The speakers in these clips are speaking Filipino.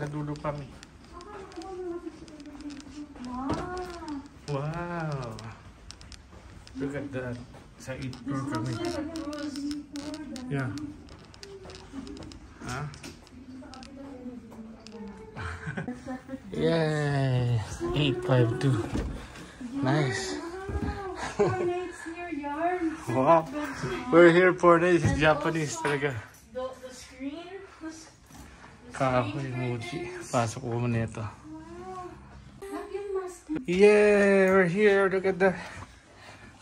nadulupang. Wow! Look at that. Sa 8th floor kami. Yeah. Huh? Yay! 852. Nice. Wow. We're here for this. It's Japanese talaga. The screen? Kahoy, Muji. Pasok ko muna ito. Yeah, we're here. Look at that.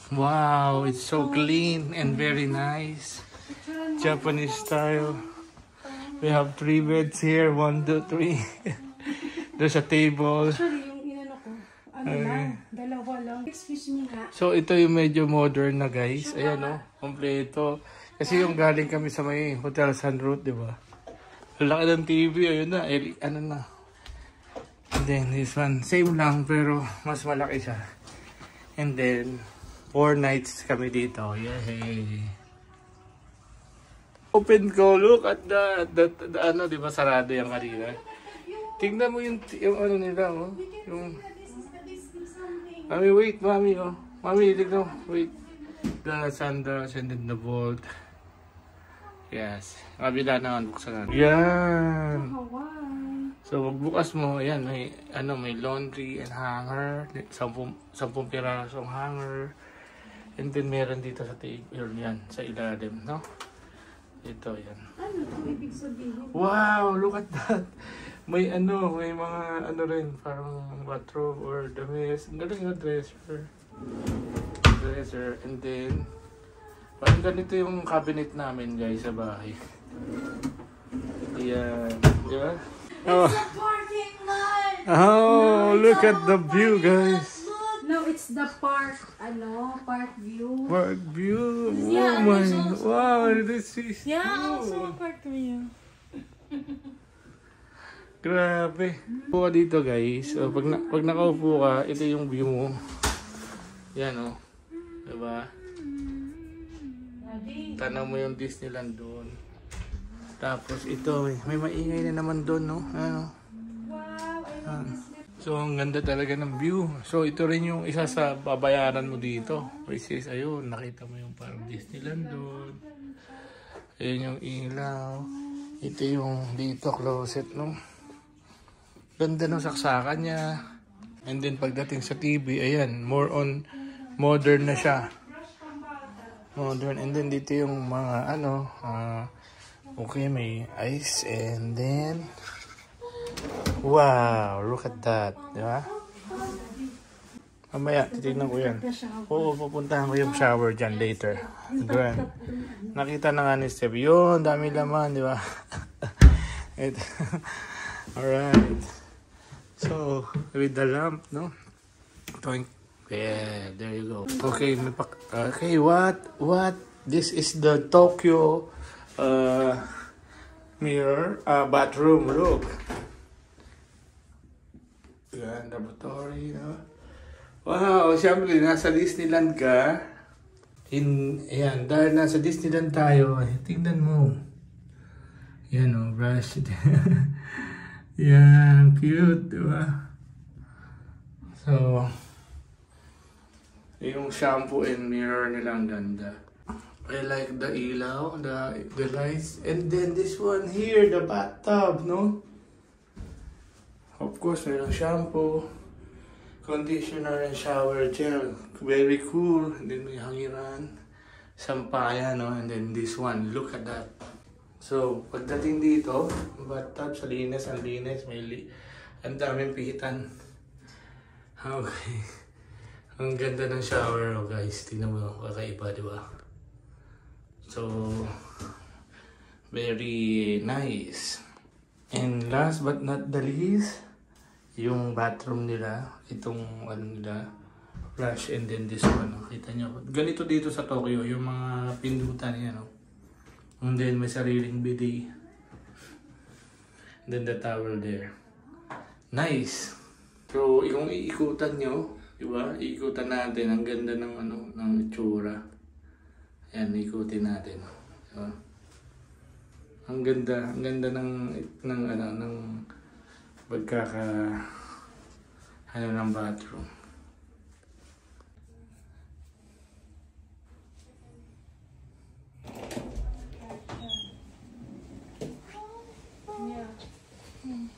Wow, it's so clean and very nice. Japanese style. We have 3 beds here. 1, 2, 3. There's a table. Actually, yung inano ko, lang, dalawa lang. Excuse me nga. So, ito yung medyo modern na guys. Ayan o, kompleto. Kasi yung galing kami sa may Hotel San Route, di ba? Laki ng TV, ayun na. Ano na. And then, this one, same lang, pero mas malaki siya. And then, 4 nights kami dito. Yay! Open ko, look at the ano, di ba sarado yung kanina? Tingnan mo yung ano nila, oh. Yung... Mami, wait, mami, oh. Mami, tignan mo, wait. The sandals and then the vault. Yes. Kabila naman, buksan natin. Yan! So, magbukas mo, ayan, may, ano, may laundry and hanger. 10 pirasong hanger. And then, meron dito sa table, yan, sa ilalim, no? Ito, yan. Ano ito ibig sabihin? Wow, look at that. May ano, may mga ano rin, parang bathrobe or damit. Ang galing na dresser. Dresser. And then, parang ganito yung cabinet namin guys sa bahay. Ayan. Di ba? Oh. It's a parking lot! Oh, look at the view guys. No, it's the park, park view. Park view. Yeah, Oh my, also wow, this is also a park view. Grabe. Upo ka dito guys. So, pag nakaupo ka, ito yung view mo. Yan o. Diba? Tanaw mo yung Disneyland doon. Tapos ito, may maingay na naman doon, no? Ano? Wow, I love this. So, ang ganda talaga ng view. So, ito rin yung isa sa babayaran mo dito. Which is, ayun, nakita mo yung parang Disneyland doon. Ayun yung ilaw. Ito yung dito, closet, no? Ganda ng saksakan niya. And then pagdating sa TV, ayan, more on modern na siya. Modern. And then dito yung mga ano, okay, may ice. And then, wow, look at that. Diba? Mamaya, titignan ko yan. Oo, pupuntahan ko yung shower dyan later. Grand. Nakita na nga ni Steve. Yun, dami laman, di ba? Alright. So, with the lamp, no? Yeah, there you go. Okay, okay, what? This is the Tokyo mirror, bathroom. Look. Yan, laboratory, no? Wow, siyempre, nasa Disneyland ka. Ayan, dahil nasa Disneyland tayo, tingnan mo. Yan, oh, brush. Yan, cute, diba? So, yung shampoo and mirror nila ang ganda. I like the ilaw, the lights. And then this one here, the bathtub, no? Of course, mayroong shampoo, conditioner, and shower gel. Very cool. And then may hangiran, sampayan, no? And then this one, look at that. So, pagdating dito, bathtub sa linis, ang linis, ang daming pihitan. Okay. Ang ganda ng shower, oh guys. Tingnan mo, kakaiba, di ba? So, very nice. And last but not the least, yung bathroom nila, itong ano nila, flush, and then this one, kita nyo. Ganito dito sa Tokyo, yung mga pindutan niya, no? And then may sariling bidet. And then the towel there. Nice. So, yung iikutan nyo, diba? Iikutan natin. Ang ganda ng ano, ng itsura. Ayan, ikutin natin. Diba? Ang ganda ng ano ng bathroom. Yeah.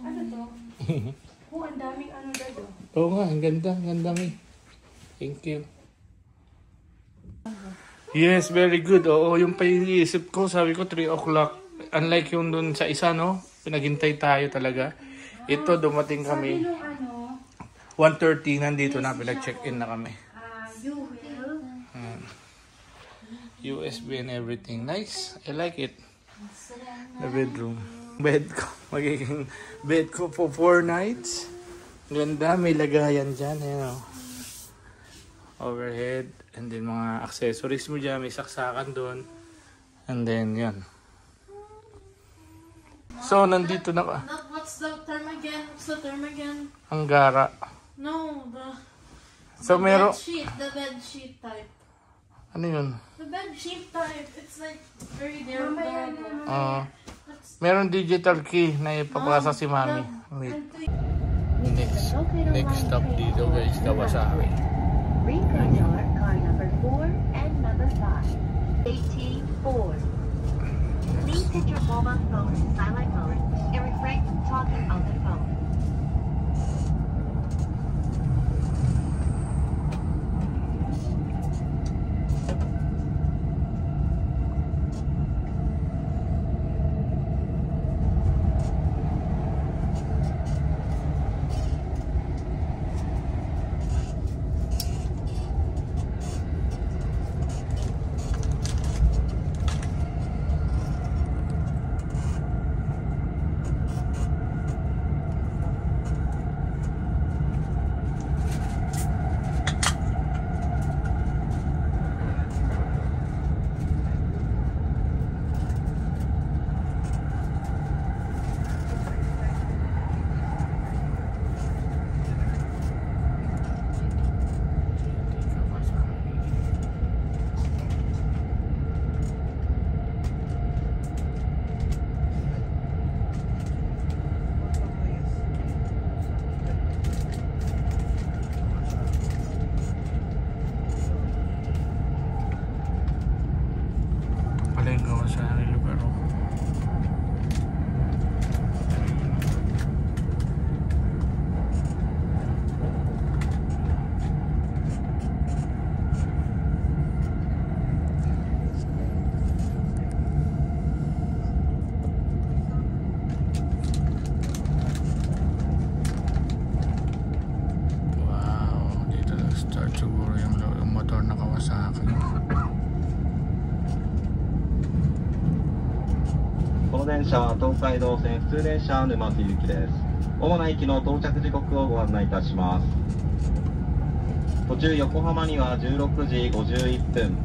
Ano to? Oh, ang daming ano dito. Oo nga, ang ganda, May. Thank you. Yes, very good. Oo, yung pa yung iisip ko, sabi ko 3 o'clock. Unlike yung dun sa isa, no? Pinaghintay tayo talaga. Ito, dumating kami. Sabi nung ano, 1:30, nandito na, pinag-check-in na kami. you will. USB and everything. Nice. I like it. The bedroom. Bed ko. Magiging bed ko for 4 nights. Ganda. May lagayan dyan. Ayan, oh. Overhead. And then mga accessories mo dyan. May saksakan doon. And then, yan. So, nandito na ka. What's the term again? What's the term again? Ang gara. No, the So, meron... the bed sheet type. Ano yun? The bed sheet type. It's like very durable. Meron digital key na ipapasa si Mami. Wait. Next stop dito guys, Kawasaki. Reconnoiter car number 4 and number 5. 18-4. Please set your mobile phone in silent mode and refrain from talking on the phone. motor na Kawasaki. この電車は東海道線普通電車沼津行きです。主な駅の到着時刻をご案内いたします。途中横浜には16時51分、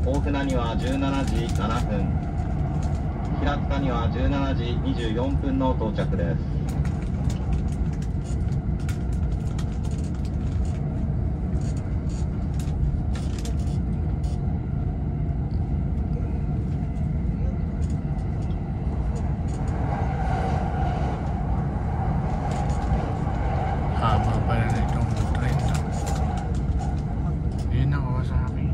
大船には17時7分、平塚には17時24分の到着です。 Haba pala na itong train. Yun na, Kawasaki.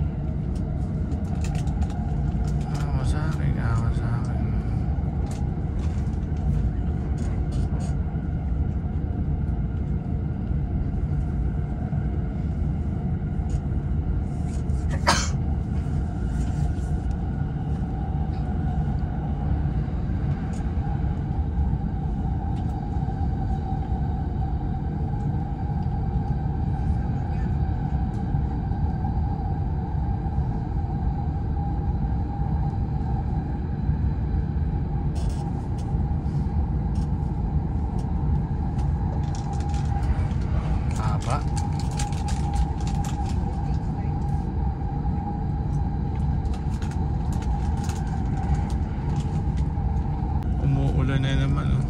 Kawasaki, Kawasaki. Haba. Umuulan na naman, oh.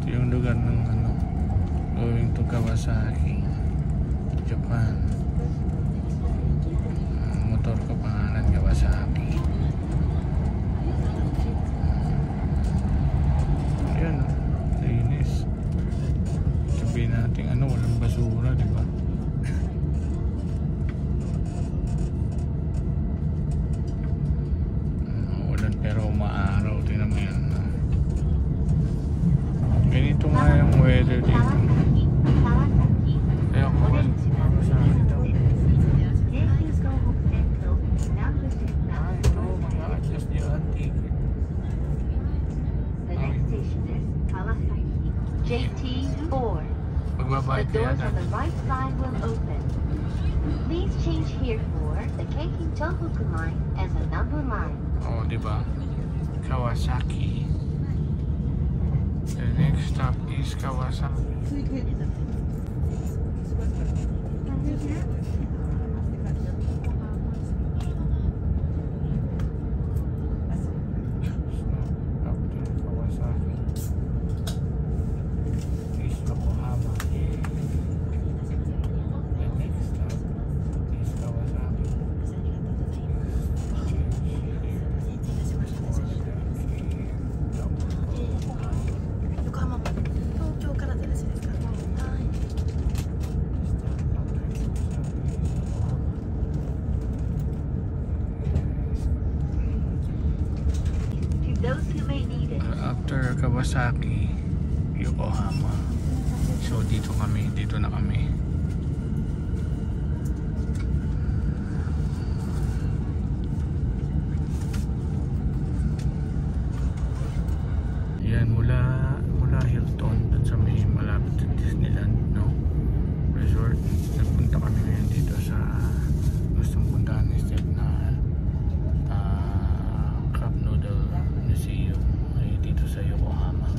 Ito yung lugar ng going to Kawasaki, Japan. Motor ko pangalan Kawasaki. Ayan, oh. Linis. di ba? Ulan pero umaaraw. Tingnan mo yan. Ganito nga yung weather dito. Kaya ako sa akin daw. Adjust yung ticket. The next station is Kawasaki. JT4. Magbabayad The kaya doors on natin. the right side will open. Please change here for the Keiki Tohoku line as a number line. Oh, di ba? Kawasaki. The next stop is Kawasaki. After Kawasaki is Yokohama. The next stop is Kawasaki. To those who may need it. After Kawasaki, Yokohama. So dito na kami. Yan mula Hilton dun sa may malapit sa Disneyland, no? Resort. Nagpunta kami ngayon dito sa gustong puntahan ni Steph na Cup Noodle Museum dito sa Yokohama.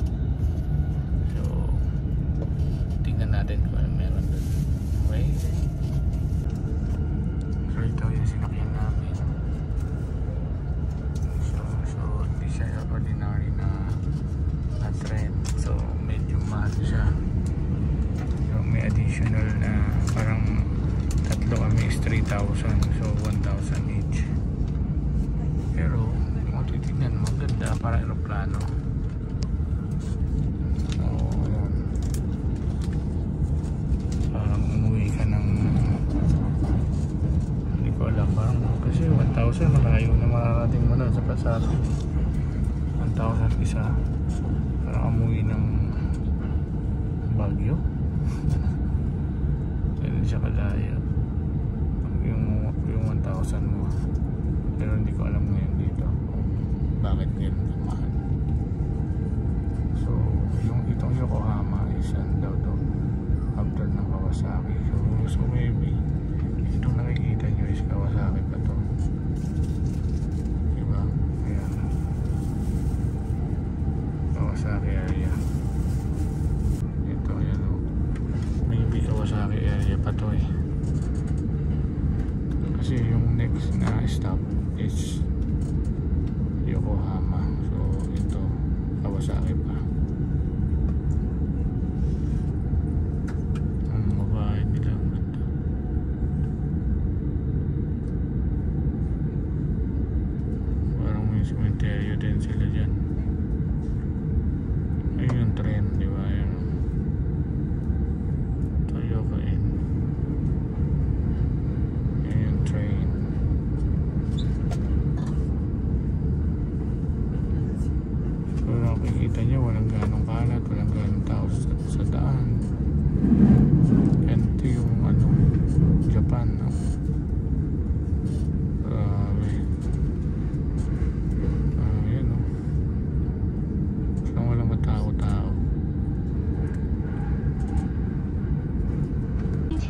So tingnan natin kung ano meron doon. Okay? So ito yung sinakyan namin. So hindi siya ordinary na train. So medyo mahal siya. So may additional na parang tatlo kami is 3,000. So 1,000 each. Pero kung titignan, maganda para aeroplano. So ayan. Parang umuwi ka ng hindi ko alam. Parang kasi 1,000 malayo na mararating mo na sa Pasado. 1,000 isa. Parang umuwi ng Baguio. Hindi siya kalayo. Yung 1,000 mo. Pero hindi ko alam ngayon dito kung bakit ngayon mahal. So itong Yokohama is daw doon after ng Kawasaki. So maybe itong nakikita nyo is Kawasaki pa to. Diba? Ayan. Kawasaki area. Ito, yan o. Maybe Kawasaki area pa to eh. Kasi yung next na stop is Yokohama. So ito, Kawasaki pa. Ang mabahay nila ang ganda. Parang may cemetery din sila dyan. Ayun yung train, di ba? Ayun. Toyota Inn. Ayun yung train. So nakikita nyo, walang ganong kalat, walang ganong tao sa daan. And ito yung Japan, no? Ayan, no? Walang matao-tao.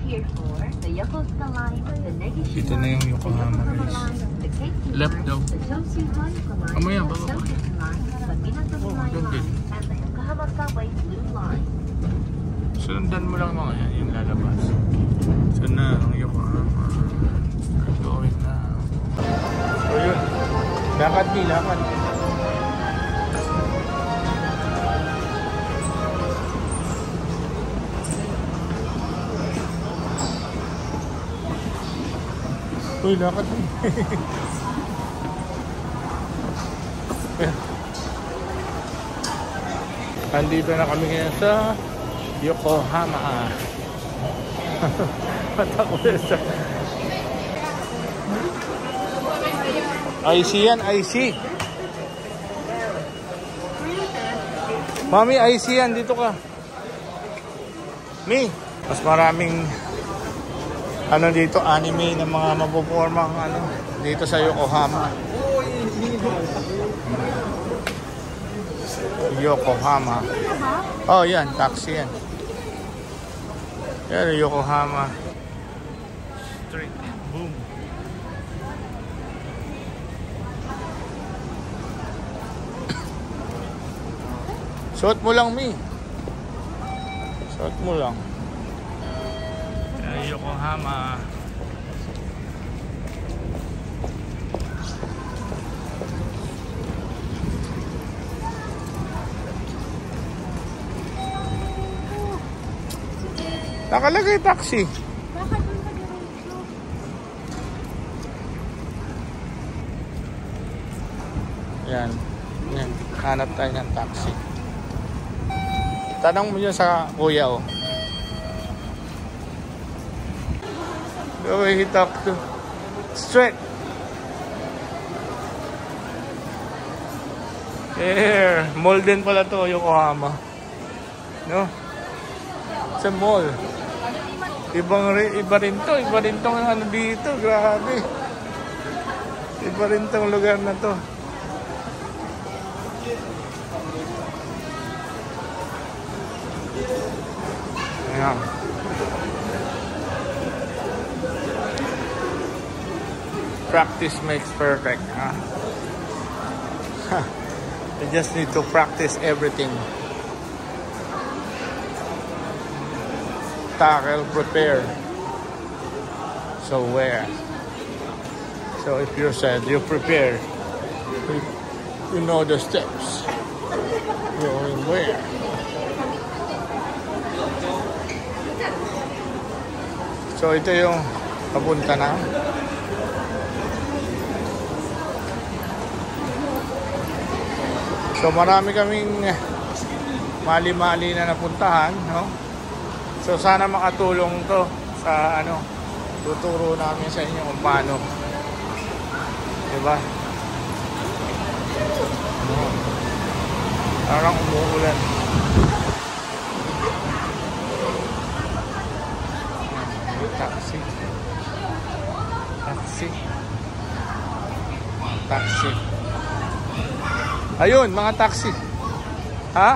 Here for the Yokosuka line, the Negishi Ito na yung line, Yokohama, the guys. line, the Keiki Left line, daw. the Tosu-Hanko line, Mamaya, the baba. Sokuku line, the Minatomi line, doon din. and the Yokohama Subway Blue line. Sundan mo lang mga yan, yung lalabas. So na, ang Yokohama. Going na. So yun. Lakad di, lakad. Uy, lakad di. Andito na kami ngayon sa Yokohama. Patakwesa. IC yan, IC. Mami, IC yan. Dito ka. Mi. Mas maraming ano dito, anime ng mga mapupormang ano dito sa Yokohama. Yokohama. Oh, yan. Taxi yan. Yan, Yokohama Street. Boom. Suot mo lang, Mi. Suot mo lang. Yan, Yokohama. Nakalagay taxi. Bakit yung nag-radio? Yan. Yan. Hanap tayo ng taxi. Tanong mo yun sa kuya, oh. The way he talked to. Straight. Here. Mall din pala to, Yokohama. No? Sa mall. Iba rin to. Iba rin tong ano dito. Grabe. Iba rin tong lugar na to. Ayan. Practice makes perfect. Huh? You just need to practice everything. Tackle, prepare. So where? So if you said you prepare, you know the steps. Going where? So ito yung papunta na. So marami kaming mali-mali na napuntahan, no? So sana makatulong to sa ano, tuturo namin sa inyo kung paano. Diba? Parang umuulan. Taxi. Taxi. Taxi. Ayun, mga taxi. Ha?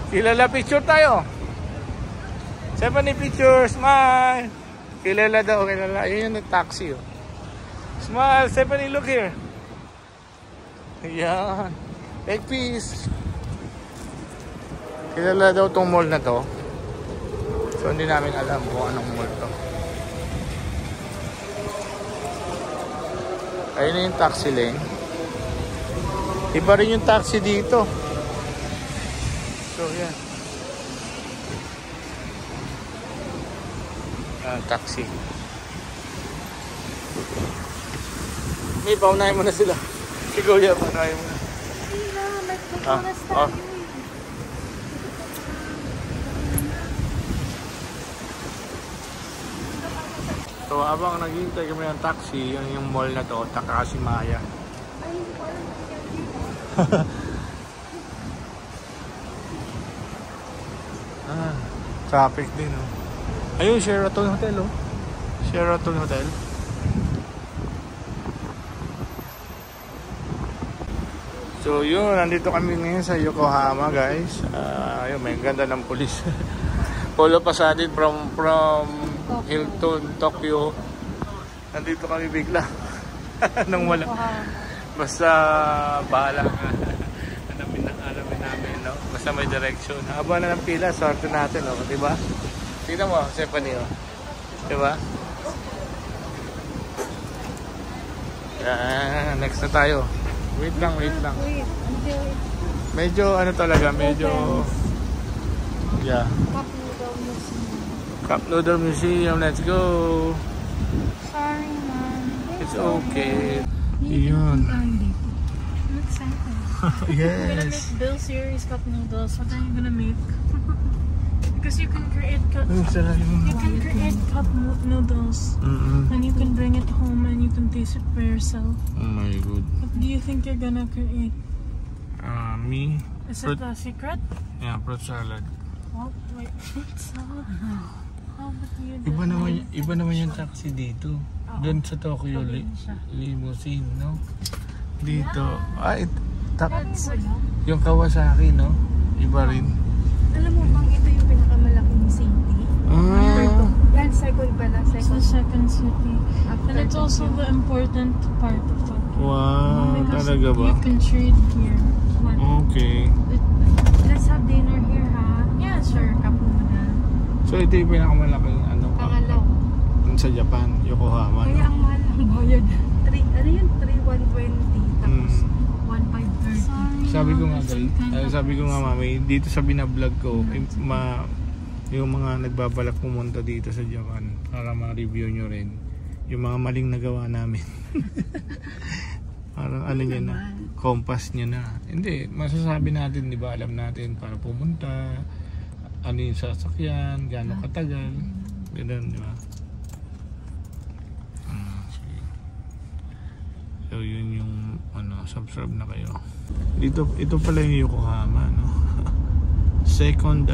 Kilala picture tayo. Stephanie picture, smile. Kilala daw, kilala. Ayun yung taxi. Oh. Smile, Stephanie, look here. Ayan. Take peace. Kilala daw tong mall na to. So hindi namin alam kung anong mall to. Ayun na yung taxi lane. Iba rin yung taxi dito. So yan. Taxi. May paunahin mo na sila. Ikaw yan, paunahin mo na. So habang naghihintay kami ng taxi, yung mall na to, Takashimaya. Traffic din, oh. Ayun, Sheraton Hotel, oh. Sheraton Hotel. So yun, nandito kami ngayon sa Yokohama, guys. Ayun, may ganda ng pulis. Polo Pasadin from Hilton, Tokyo. Nandito kami bigla. Nang wala. Basta bahala nga. Alamin namin, no? Basta may direction. Haba na ng pila, sorte natin, no? Diba? Tingnan mo, Stephanie, oh. Diba? Yan, next na tayo. Wait lang. Medyo, ano talaga, medyo... Yeah. Cup Noodle Museum, let's go! Sorry, man. It's okay. Yun. I'm excited. I'm gonna Yes. make Bill Series cup noodles. What are you gonna make? Because you can create cup. Ang sarap yung You can create cup noodles. And you can bring it home and you can taste it for yourself. Oh my god. What do you think you're gonna create? Me? Is Fruit- it a secret? Yeah, fruit salad. What? Wait, fruit salad? How would you do Iba naman yung taxi dito. Doon sa Tokyo limousine, no? Dito. That's Yung Kawasaki, no? Iba rin. Alam mo bang ito yung pinakamalaking city? Yan, second pala. it's the second city. After And it's also the important part of Tokyo. Wow, Because talaga ba? you can trade here. Okay. Let's have dinner here, ha? Yeah, sure. Kapuna. So ito yung pinakamalaking ano Pangalaw. sa Japan, Yokohama. Kaya ang mahal ng bayad. 3,120. Tapos, 1,530. Sorry. Sabi ko nga Mom, guys, some kind of sabi ko nga ice. mami, dito sa binablog ko, yung mga nagbabalak pumunta dito sa Japan para ma-review nyo rin yung mga maling nagawa namin. Parang ano nyo na, compass nyo na. Hindi, masasabi natin, di ba, alam natin para pumunta, ano yung sasakyan, gaano katagal, gano'n, di ba? Sige. So yun yung ano, subscribe na kayo. Dito, ito pala yung Yokohama, no? second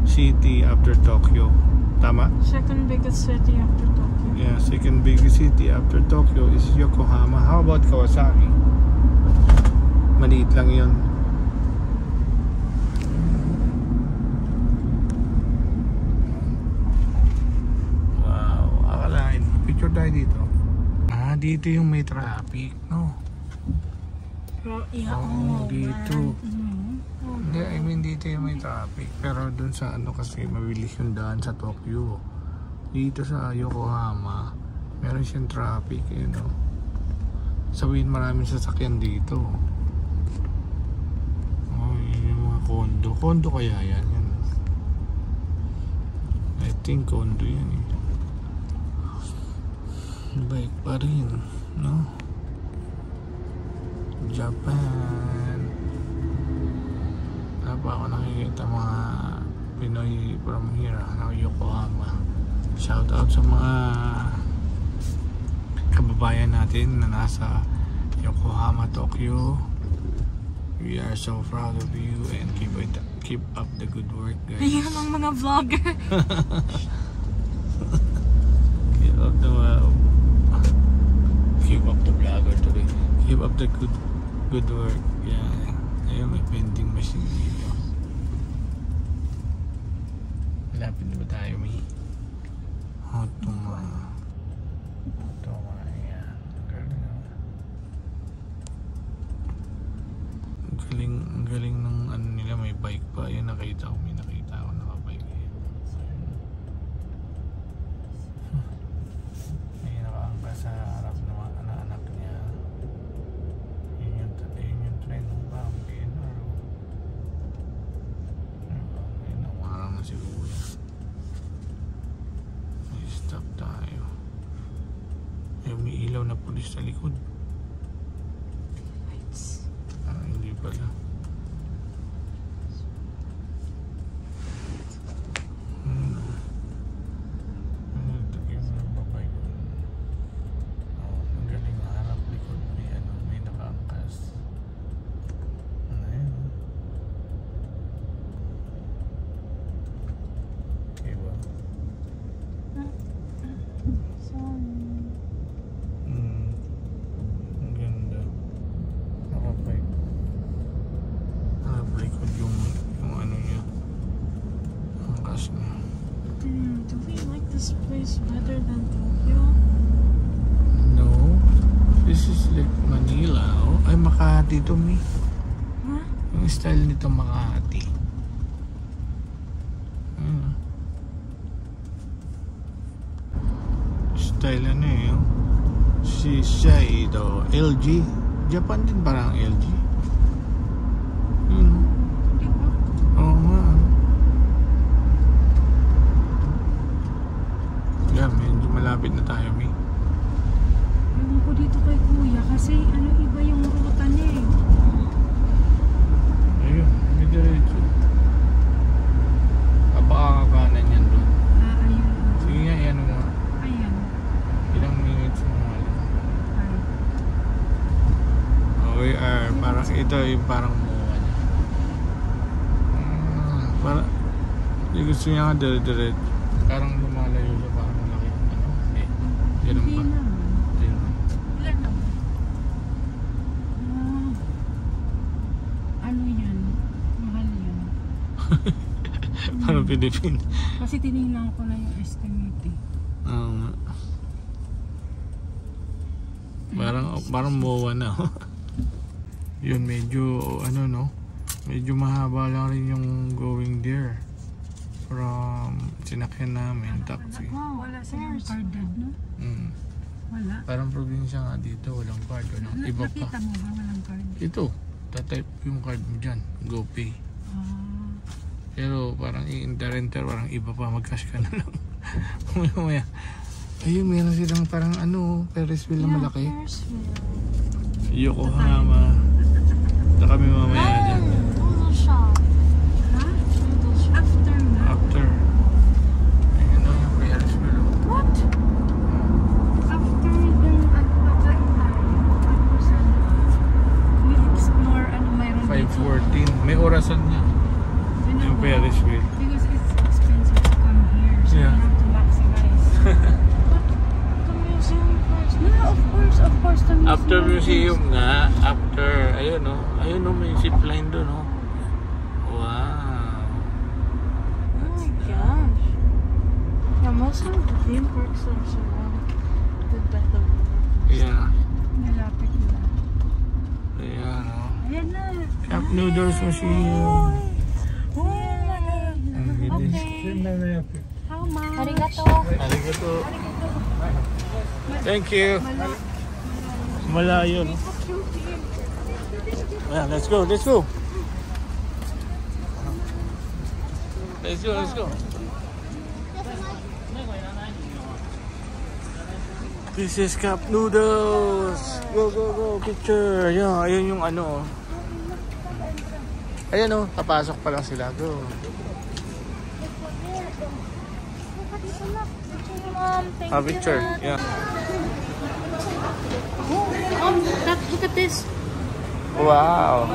city after Tokyo. Tama? Second biggest city after Tokyo. Yeah, second biggest city after Tokyo is Yokohama. How about Kawasaki? Maliit lang yun. Wow, akalain. Picture tayo dito. Dito yung may traffic, no? Yeah, Dito. Hindi, I mean dito yung may traffic. Pero dun sa ano kasi mabilis yung daan sa Tokyo. Dito sa Yokohama, meron siyang traffic, you know. Sabihin maraming sasakyan dito. Oh, yun yung mga condo. Condo kaya yan. I think condo yan eh. Bike pa rin, no? Japan. Wala pa ako nakikita mga Pinoy from here, Yokohama. Shout out sa mga kababayan natin na nasa Yokohama, Tokyo. We are so proud of you and keep up the good work, guys. Ayan ang mga vlogger. Keep up the vlogger today. Keep up the good work. Yeah. Ayun, may vending machine dito. Malapit na ba tayo, may? Ito mga yan. Ang galing ng ano nila, may bike pa. Ayun, nakita ko nakabike. May nakaangka sa harap ng mga anak niya. Yun yung train ng Bangkin. Ayun, namarang na siguro. May stop tayo. May ilaw na pulis sa likod. Hindi pala. Ang galing na harap likod. May nakaangkas. Diba? Ang ganda. Nakaplikod yung ano niya. Angkas niya. Do we like this place better than Tokyo? No. This is like Manila. Oh. Ay, Makati to, me. Huh? Yung style nito Makati. Style ano eh. Si Shiseido. LG. Japan din parang LG. Oo nga. Yeah, medyo malapit na tayo, mi. Ewan ko dito kay kuya kasi iba yung ruta niya eh. Ayun, may diretso. yung parang muwa niya. Para, hindi gusto niya nga dire-dire. Parang lumalayo siya, parang malaki. Hindi. Ganun ba? Hindi naman. Ilan naman? Ano yan? Mahal yan. Parang Pilipin. Kasi tinignan ko na yung estimate eh. Oo nga. Parang muwa na. Yun, medyo ano no, medyo mahaba lang rin yung going there from sinakyan namin taxi. Wow, wala silang carded, no? Wala. Parang probinsya nga dito, walang card, walang iba pa. Nakita mo ba walang card? Ito, tatype yung card mo dyan, GoPay. Pero parang i-enter, parang iba pa, mag-cash ka na lang. Maya. Ayun, meron silang parang ano, Ferris wheel na malaki. Yokohama. Punta kami mamaya dyan. Noodle shop. Ha? After na? After. Ayun o yung Ferris wheel. What? After yung pagkain tayo, tapos we explore mayroon 5:14. May orasan niya. Yung Ferris wheel. Because it's expensive to come here, so Yeah. you have to maximize. The museum first. No, of course, the museum. After museum nga, after, ayun o, may zipline doon o. Wow. Oh my gosh. Yeah, most of the theme parks are surrounded by the water. Yeah. Malapit na. Ayan o. Ayan na. Cup Noodles Museum. Oh my god. Ang bilis. How much? Arigato. Arigato. Thank you. Malayo no? Yeah, let's go. Let's go. This is Cup Noodles. Go. Picture. Yeah, ayun yung ano. Ayan o, papasok pa lang sila. Go. Thank Picture. you. Yeah. Look at this. Wow.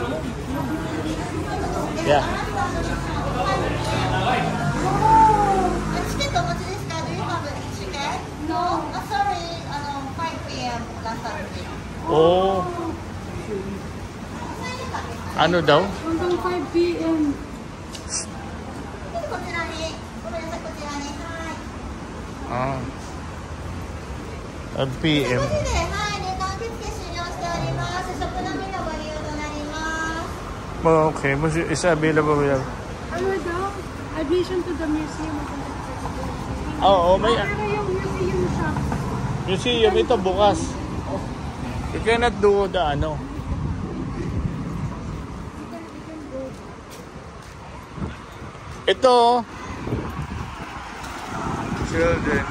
Yeah. No, sorry, 5 p.m. last Saturday. Oh. Ano daw? Hanggang 5 p.m. Ah. 5 p.m. Okay, is available. Ano daw? Admission to the museum. Oo, may Pero yung museum shop. museum ito bukas. You cannot do the ano. Ito children.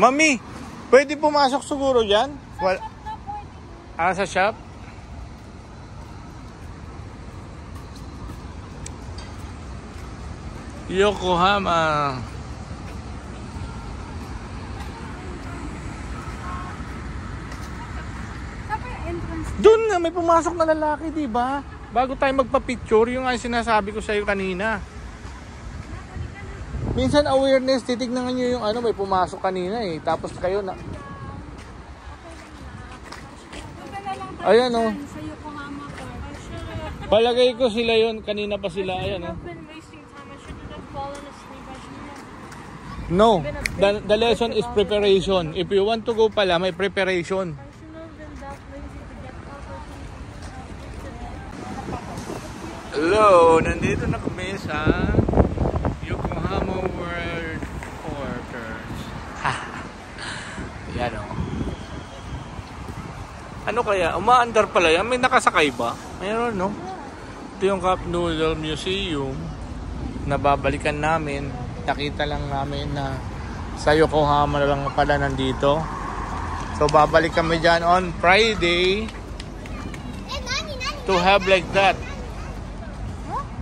Mami, pwede pumasok siguro yan? Sa shop? Yokohama. Doon na, may pumasok na lalaki, di ba? Bago tayo magpa-picture, yung nga sinasabi ko sa'yo kanina. Minsan awareness, titignan nyo yung ano, may pumasok kanina eh. Tapos kayo na... Ayan o. Sa Yokohama Park. Palagay ko sila yon, kanina pa sila. Ayan o. I've been wasting time. I shouldn't have fallen asleep. I shouldn't have. No, the lesson is preparation. If you want to go pala, may preparation. I shouldn't have been that lazy to get up or something. Hello, nandito na kami sa Yokohama World Quarters. Yan o. Ano kaya? Umaandar pala yan? May nakasakay ba? Mayroon, no? Ito yung Cup Noodle Museum na babalikan namin. Nakita lang namin na sa Yokohama na lang pala nandito. So babalik kami dyan on Friday to have like that.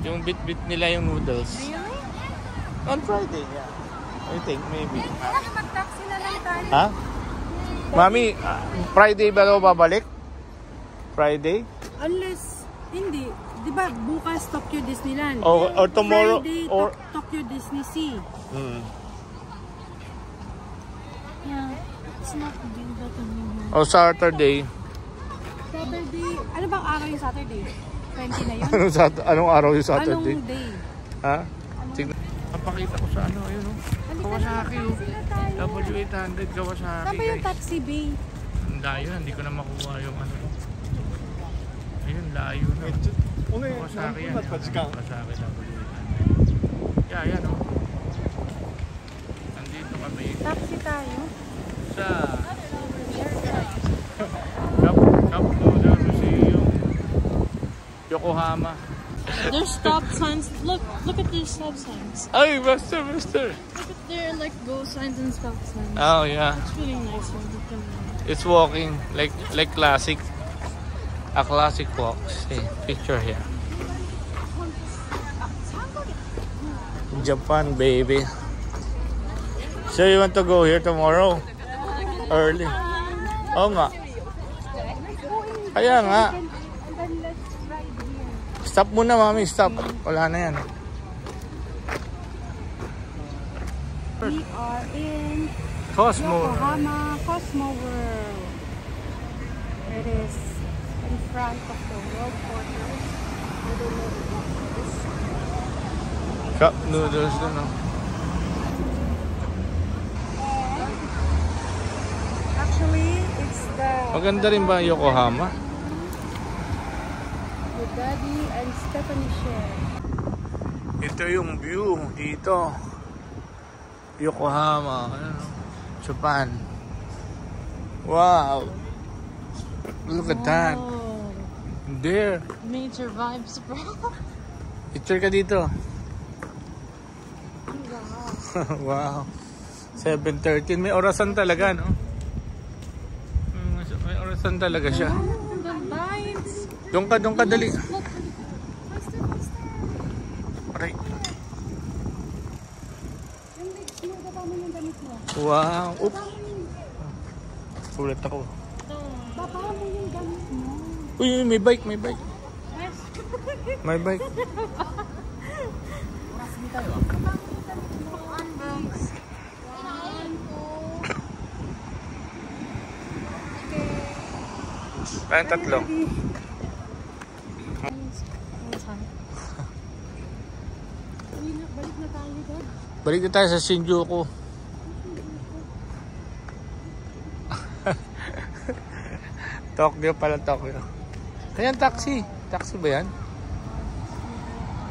Yung bit-bit nila yung noodles. On Friday, yeah. I think, maybe. Mag-taxi na lang tayo. Ha? Mami, Friday ba daw babalik? Friday? Unless, hindi. Di ba, bukas Tokyo Disneyland. Or tomorrow? Friday, Or Tokyo Disney Sea. Yeah, it's not good that anymore. or Saturday? Saturday, ano bang araw yung Saturday? 20 na yun? Anong araw yung Saturday? Anong day? Ha? Tignan. Papakita ko sa ano, ayun o. Kawasaki o. W800 Kawasaki. Saan ba yung taxi bay? Ang layo, hindi ko na makuha yung ano. Ayun, layo na. Kawasaki yan. Kawasaki W800. Yeah, yan o. Nandito kami Taxi tayo? sa Cup Noodle Museum, Yokohama. There's stop signs. Look at these stop signs. Ay, Master! Look at their like go signs and stop signs. Oh, yeah. It's really nice when you come in. It's walking like classic. A classic walk. See, picture here. Japan, baby. So you want to go here tomorrow? Early. Oh nga. Kaya nga. Stop muna, mami. Stop. Wala na yan. We are in Cosmo. Yokohama Cosmo World. It is in front of the World Quarters. I don't know what it is. Cup noodles dun, no? Actually, it's the Maganda rin ba Yokohama? Daddy and Stephanie share. Ito yung view dito. Yokohama. Ano? Japan. Wow. Look at that. Oh, There. major vibes, bro. Picture ka dito. Wow. 7:13. May orasan talaga, no? May orasan talaga siya. The lights. Doon ka, dali. Aray. Wow. Oops. Ulit ako. Baba mo yung gamit mo. Uy, may bike. May bike. Tayong tatlo. Balik na tayo doon. Balik na tayo sa Shinjuku. Tokyo pala, Tokyo. Ayan, taxi. Taxi ba yan?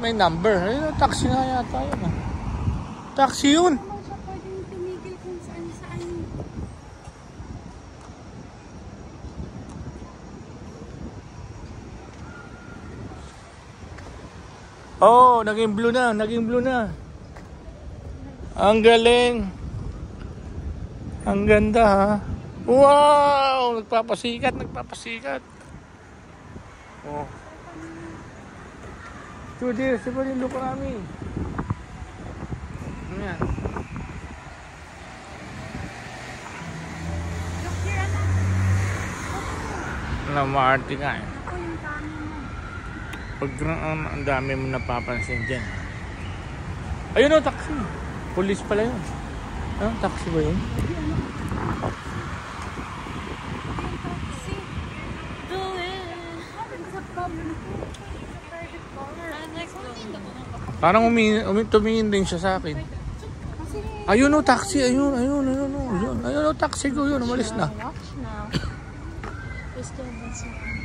May number. Ayun, taxi nga yata yun. Taxi yun. Naman siya pwedeng tumigil kung saan. Oh, naging blue na. Ang galing. Ang ganda, ha? Wow! Nagpapasikat. Oh. Dear, somebody look at me. Ayan. Namarte ka eh. Ako yung dami mo. Pag ang dami mo napapansin dyan. Ayun o, taxi. Police pala yun. Ah, taxi ba yun? Do it. It's a problem ko. It's a private car. I'd like to. Parang tumingin din siya sa akin. Kasi Ayun o, taxi. Ayun o, taxi ko yun. Umalis na. Watch now. They still want something.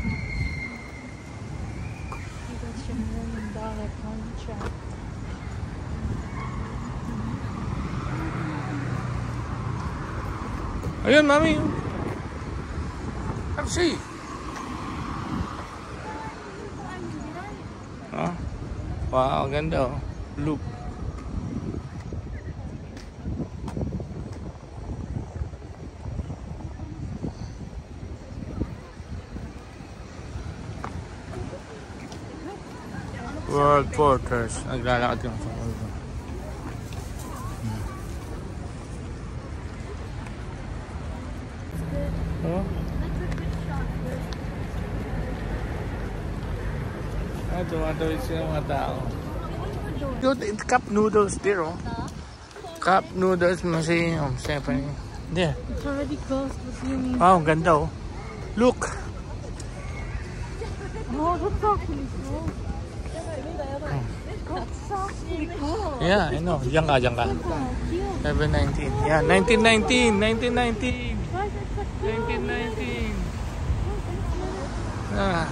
You got your $1 million contract. Ayun, mami. Taxi. Ah. Wow, ganda oh. Loop. World Porters. Naglalakad yung sa tumatawid sila mga tao. Dude, cup noodles there, oh. Cup noodles museum, Stephanie. There. It's already closed. What do you mean? Wow, ganda, oh. Look. Oh, that's actually cool. That's actually cool. Yeah, I know. Diyan ka. Cute. 719. Yeah, 1919. 1919. 1919. Ah.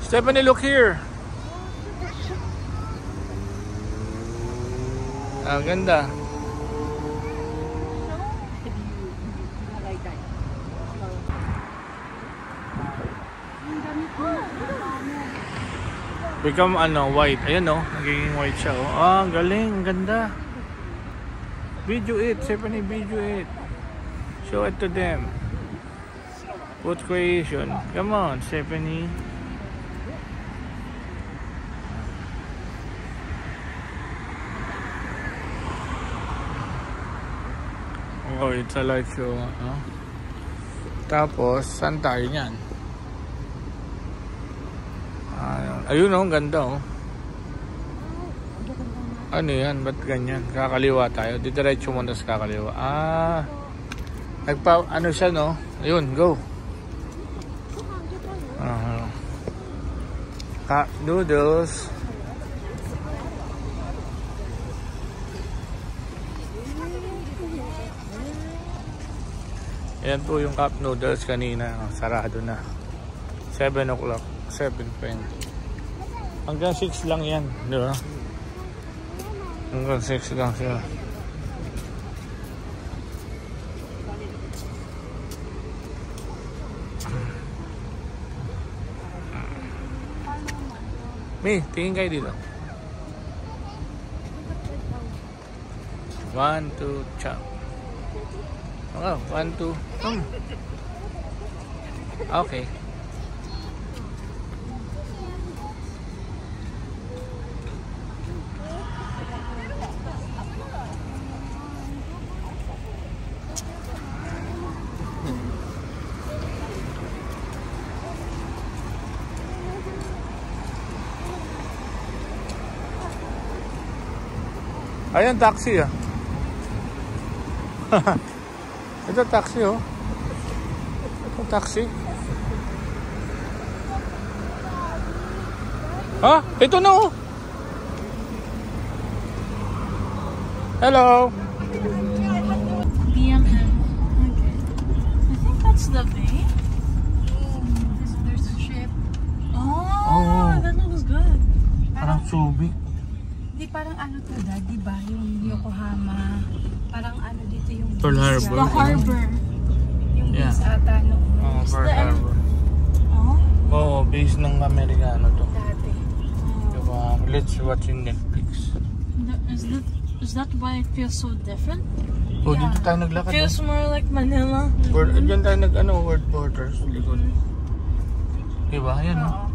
Stephanie, look here. Ah, ganda. Become white. Ayan nagiging white siya oh. Ah, ang galing, ang ganda. Video it, Stephanie, video it. Show it to them. Put creation. Come on, Stephanie. Oh, it's a light show. Tapos, saan tayo niyan? Ayun ang ganda oh. Ano yan? Ba't ganyan? Kakaliwa tayo. Didiretso muna sa kakaliwa. Ah. Ano siya no? Ayun, go. Cup noodles. Ayan po yung cup noodles kanina. Sarado na. 7 o'clock. 7:20. Hanggang 6 lang yan. Di ba? Hanggang 6 lang sila. May, tingin kayo dito. 1, 2, chop. Oh, 1, 2. Okay. Ayan, taxi ah. Ito taxi oh. Ito taxi. Ha? Ito na oh. Hello. BMM. Okay. I think that's the bay. There's a ship. Oh, that looks good. Parang subi. Di parang ano to dad, di ba? Yung Yokohama. Parang ano dito yung Pearl Harbor. The harbor. Yung Yeah. base ata noon. Oh, Pearl Harbor. Oh? Oo, base ng Amerikano to. Dati. Diba? Let's watch in Netflix. Is that why it feels so different? Oh, dito tayo naglakad. Feels more like Manila. Diyan tayo world borders. Likod. Diba? Ayan oh.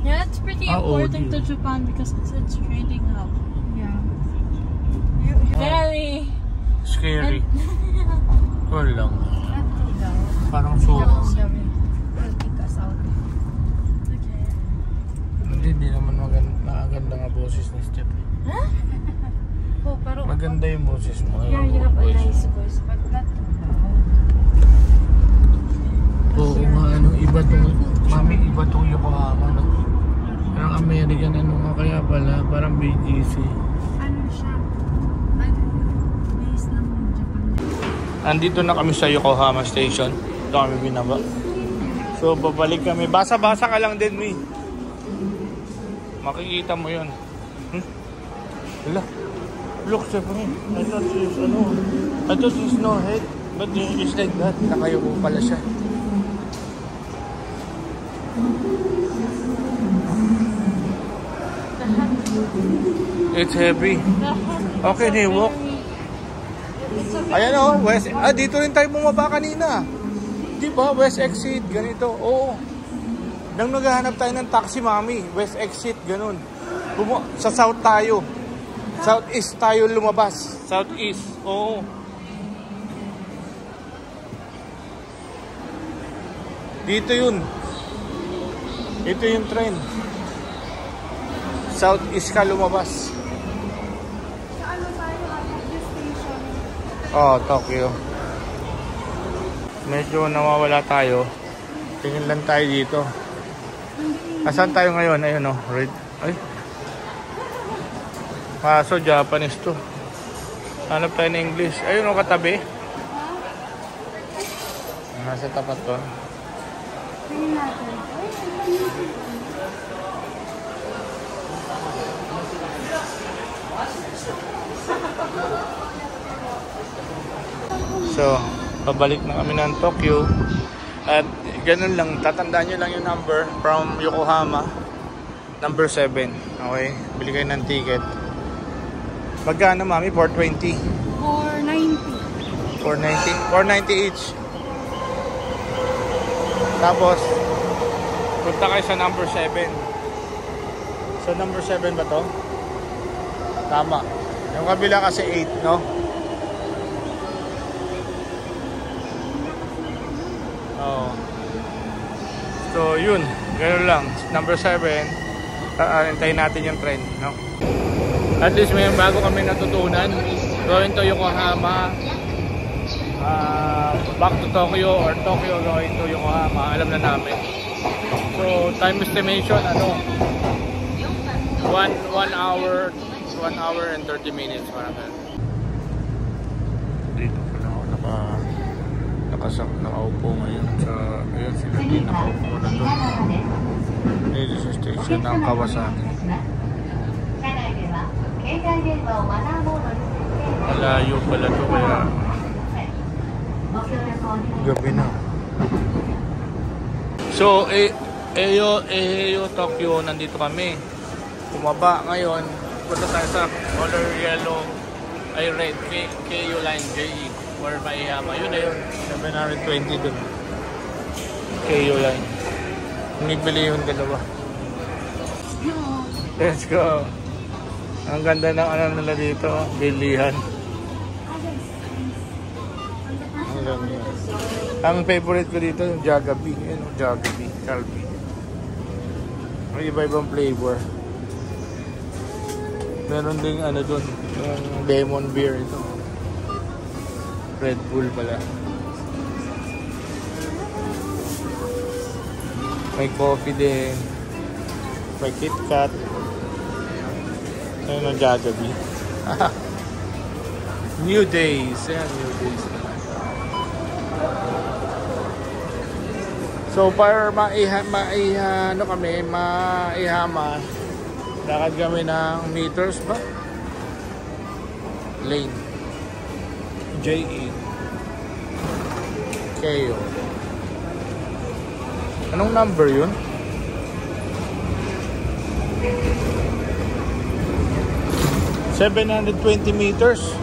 Yeah, it's pretty important to Japan because it's trading hub. Yeah. Very Scary. Cool lang. Ato daw. Parang so. Tapos sabi, will take us out. Okay. Hindi naman maganda nga boses ni Steph. Huh? Oh, pero Maganda yung boses mo. yeah, you have a nice voice, but not Oo nga, iba tong, mami, iba tong Yokohama, no? Parang American, nga kaya pala, parang BGC. ano siya? Base ng Japan. Andito na kami sa Yokohama Station. Ito kami binaba. So, babalik kami. Basa-basa ka lang din, Mi. Makikita mo yun. Wala. Look, Stephanie. I thought she's no head. But it's like that. Nakayuko pala siya. It's heavy. Okay, na walk. Ayan o, West. Dito rin tayo bumaba kanina. Di ba? West exit, ganito. Oo. Nang naghahanap tayo ng taxi, mami. West exit, ganun. Sa south tayo. Southeast tayo lumabas. Southeast. Oo. Dito yun. Ito yung train. Southeast ka lumabas. Sa ano tayo, this station? Oh, Tokyo. Medyo nawawala tayo. Tingin lang tayo dito. Asan tayo ngayon? Ayun oh, red. Ay. Kaso Japanese to. Hanap tayo ng English. Ayun oh, katabi. Nasa tapat to. Tingin natin. So, pabalik na kami ng Tokyo. At ganun lang, tatandaan nyo lang yung number from Yokohama. Number 7. Okay, bili kayo ng ticket. Magkano mami? 420? 490. 490 each. Tapos, punta kayo sa number 7. So, number 7 ba to? Tama. Yung kabila kasi 8, no? Oh. So, yun. Ganun lang. Number 7. Antayin natin yung train, no? At least may bago kami natutunan. Going to Yokohama. Back to Tokyo or Tokyo going to Yokohama. Alam na namin. So, time estimation, ano? 1 hour and 30 minutes. Dito pala ako nakaupo ngayon sa, ayun sila din nakaupo na doon. Dito sa station ng Kawasaki. Malayo pala to kaya gabi na. So, Eyo Tokyo, nandito kami. Bumaba ngayon, punta tayo sa color yellow ay red KU line JE or Maihama. Yun na yun, 720 dun. KU line. Nibili yung dalawa. Let's go. Ang ganda ng ano nila dito, bilihan. Ang ganda. Ang favorite ko dito yung Jollibee. Yan, Jollibee, Calbee. May iba-ibang flavor. Meron ding ano dun, yung lemon beer ito. Red Bull pala. May coffee din. May KitKat. Ayun ang Jollibee. New Days. Ayan, New Days. So, para maihama, lakad kami ng meters ba? Lane. JE. KO. Anong number yun? 720 meters.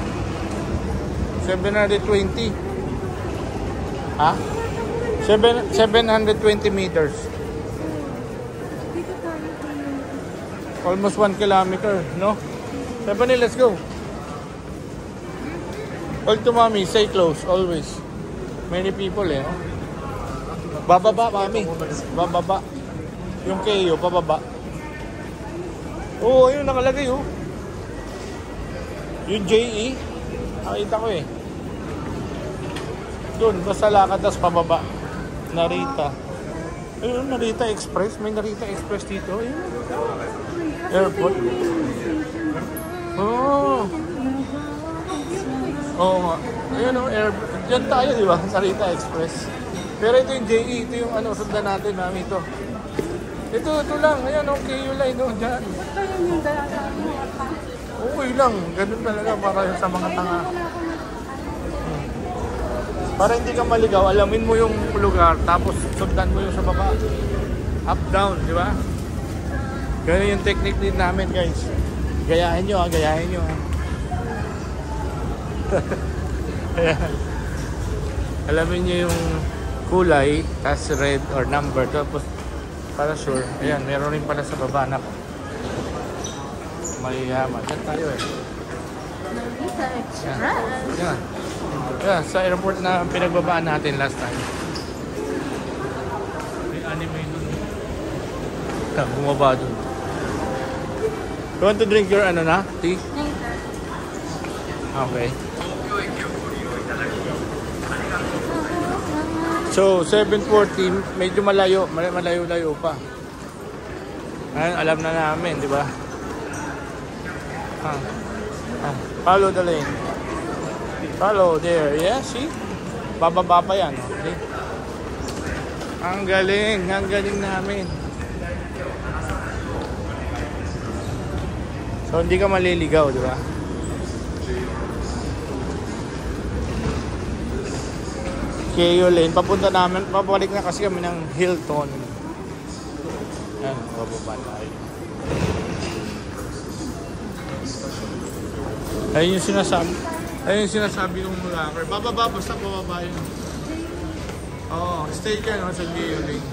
720. Ha? 720 meters. Almost 1 kilometer, no? Stephanie, let's go. All to mommy, stay close, always. Many people, eh, no? Bababa, mami. Bababa. Yung KO, pababa. Oo, ayun, nakalagay, oh. Yung JE, nakita ko, eh. Doon, basta lakad, tas pababa. Narita. Ayun, Narita Express. May Narita Express dito. Ayun. Airport. Oo. Oo nga. Ayun o, dyan tayo, di ba? Narita Express. Pero ito yung JE. Ito yung ano, sundan natin, mami. Ito. Ito lang. Ayan o, KU line o, dyan. Okay lang. Ganun talaga para sa mga tanga. Para hindi ka maligaw, alamin mo yung lugar, tapos sundan mo yung sa baba. Up, down, di ba? Ganun yung technique din namin, guys. Gayahin nyo, gayahin nyo. Alamin nyo yung kulay, tapos red or number, tapos para sure. Ayan, meron rin pala sa baba, anak. May yaman. Diyan tayo eh. Narita Express. Yan. Yeah, sa airport na pinagbabaan natin last time. May anime dun. Bumaba dun. You want to drink your ano na? Tea? Okay. So, 7:40, medyo malayo pa. Ayun, alam na namin, di ba? Follow the lane. Follow there. Yeah, see? Bababa pa yan. Okay? Ang galing namin. So, hindi ka maliligaw, di ba? Keio Lane, papalik na kasi kami ng Hilton. Ayan, bababa tayo. Ayun yung sinasabi ng locker. Bababa, basta bababa yun. Oo, stay ka no, sa Keio Lane.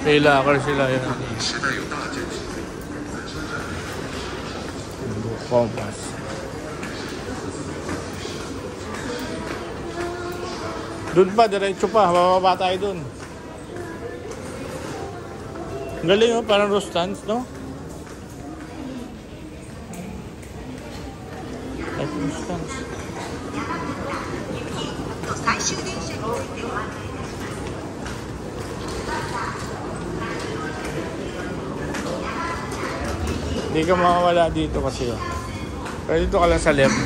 May locker sila yun. Compass. Doon pa, diretso pa. Bababa tayo doon. Galing oh, parang Rostans, no? Like Rostans. Hindi ka makawala dito kasi oh. Pero dito ka lang sa left.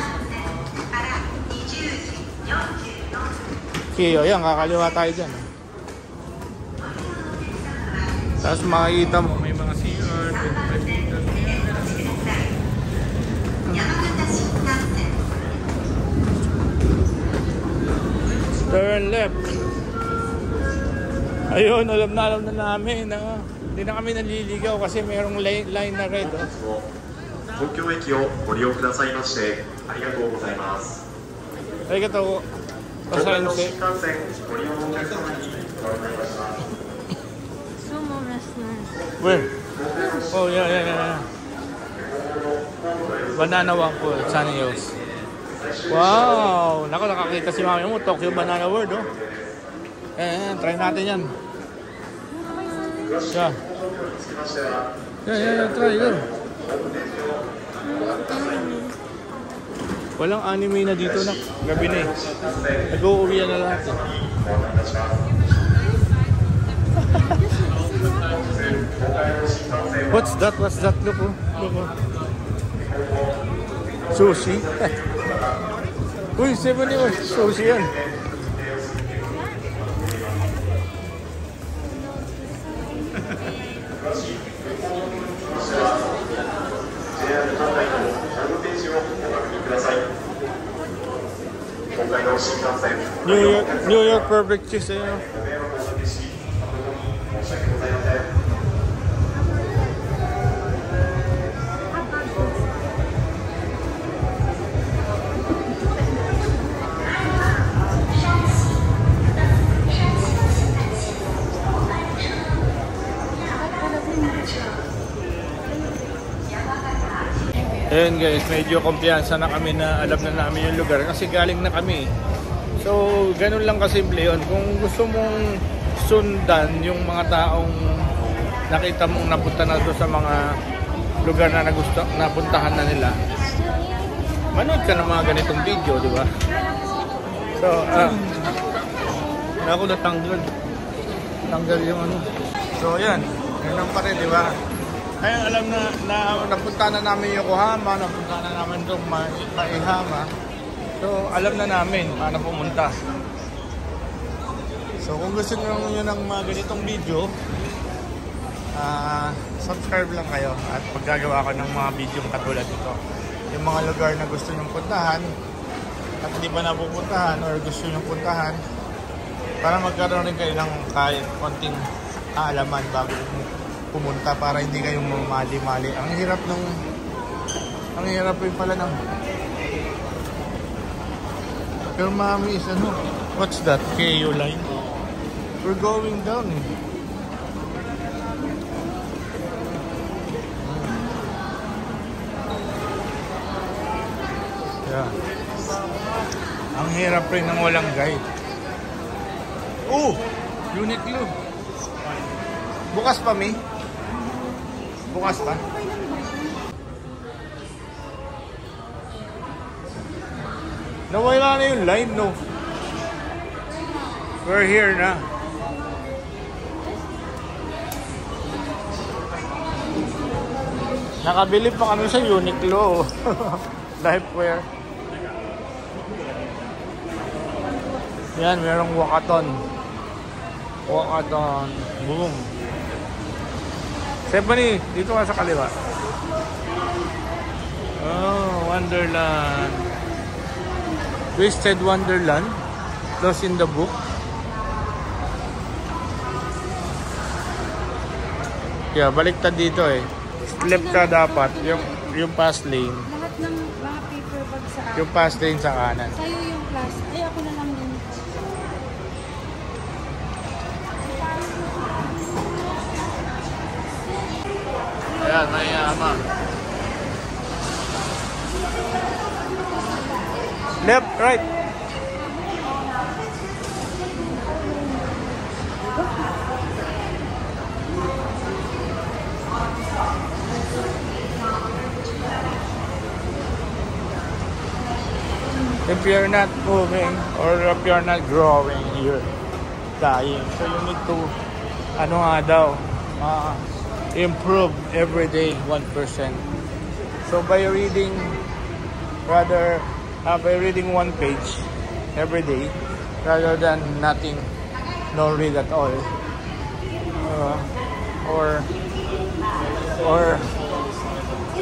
Okay, o yan, kakaliwa tayo dyan. Tapos makikita mo, may mga CR, 25 meters. Turn left. Ayun, alam na namin. Hindi na kami naliligaw kasi mayroong line na red. Oh. 東京駅をご利用くださいましてありがとうございます。ありがとうございます。新幹線ご利用のお客様にご案内いたします。 Sumo wrestlers. Where? Oh, yeah. Banana Walk po, Sunny Hills. Wow! Naku, nakakita si mami mo, Tokyo Banana World, oh. Try natin yan. Yeah, try, go. Walang anime na dito na. Gabi na eh. Nag-uuwian na lahat eh. What's that? Look oh. Sushi? Uy, 71. Sushi yan. New York perfect cheese, you know. Ayun guys, medyo kumpiyansa na kami na alam na namin yung lugar kasi galing na kami. So, ganun lang kasimple yun. Kung gusto mong sundan yung mga taong nakita mong napunta na doon sa mga lugar na napuntahan na nila, manood ka ng mga ganitong video, di ba? So, ako natanggal yung ano. So, yan. Ganun pa rin, di ba? Ayun, alam na napunta na namin Yokohama, napunta na namin itong Maihama. So, alam na namin paano pumunta. So, kung gusto nyo ng mga ganitong video, subscribe lang kayo at paggagawa ko ng mga video katulad ito. Yung mga lugar na gusto nyo puntahan at hindi pa napupuntahan or gusto nyo puntahan para magkaroon rin kayo ng kahit konting kaalaman bago pumunta para hindi kayo mamali-mali. Ang hirap rin pala ng pero mami is ano, what's that? Keio line? We're going down eh. Yeah. Ang hirap rin ng walang guide. Oh! Uniqlo. Bukas pa, Mi? Bukas pa? Nawala na yung line, no? We're here na. Nakabili pa kami sa Uniqlo. Lifewear. Yan, merong Wakaton. Wakaton. Boom. Stephanie, dito ka sa kaliwa. Oh, Wonderland. Twisted Wonderland. Lost in the Book. Yeah, baliktad dito eh. Left ka dapat. Yung fast lane. Lahat ng mga paper bag sa akin. Yung fast lane sa kanan. Sa'yo yung plastic. Ay, ako na lang yun. Ayan, may left, right. If you're not moving or if you're not growing, you're dying. So you need to, ano nga daw, improve every day 1%. So by reading, rather, by reading one page every day, rather than nothing, no read at all, or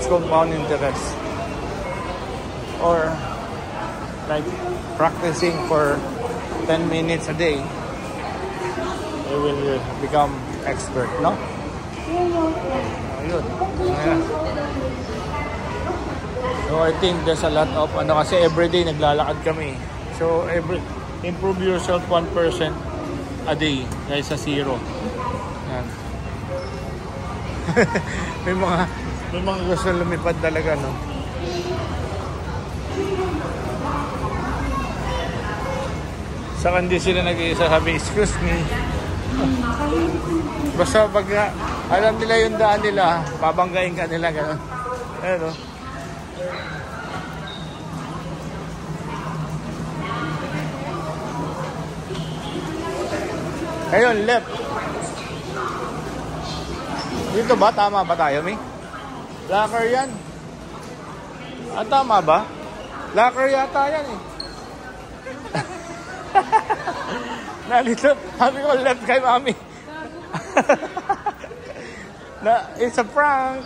compound interest, or like practicing for 10 minutes a day, you will become expert, no? Ayun. Ayan. So I think there's a lot of, kasi everyday naglalakad kami. So improve yourself 1% a day kaysa 0. Ayan. may mga gusto lumipad talaga, no? Saka hindi sila nag-iisa, sabi, excuse me. Basta pag alam nila yung daan nila, babanggain ka nila, gano'n. Ayan, o. Ayun, left. Dito ba? Tama ba tayo, Mi? Locker yan. Ah, tama ba? Locker yata yan, eh. Nalito, sabi ko left kay Mami. It's a prank.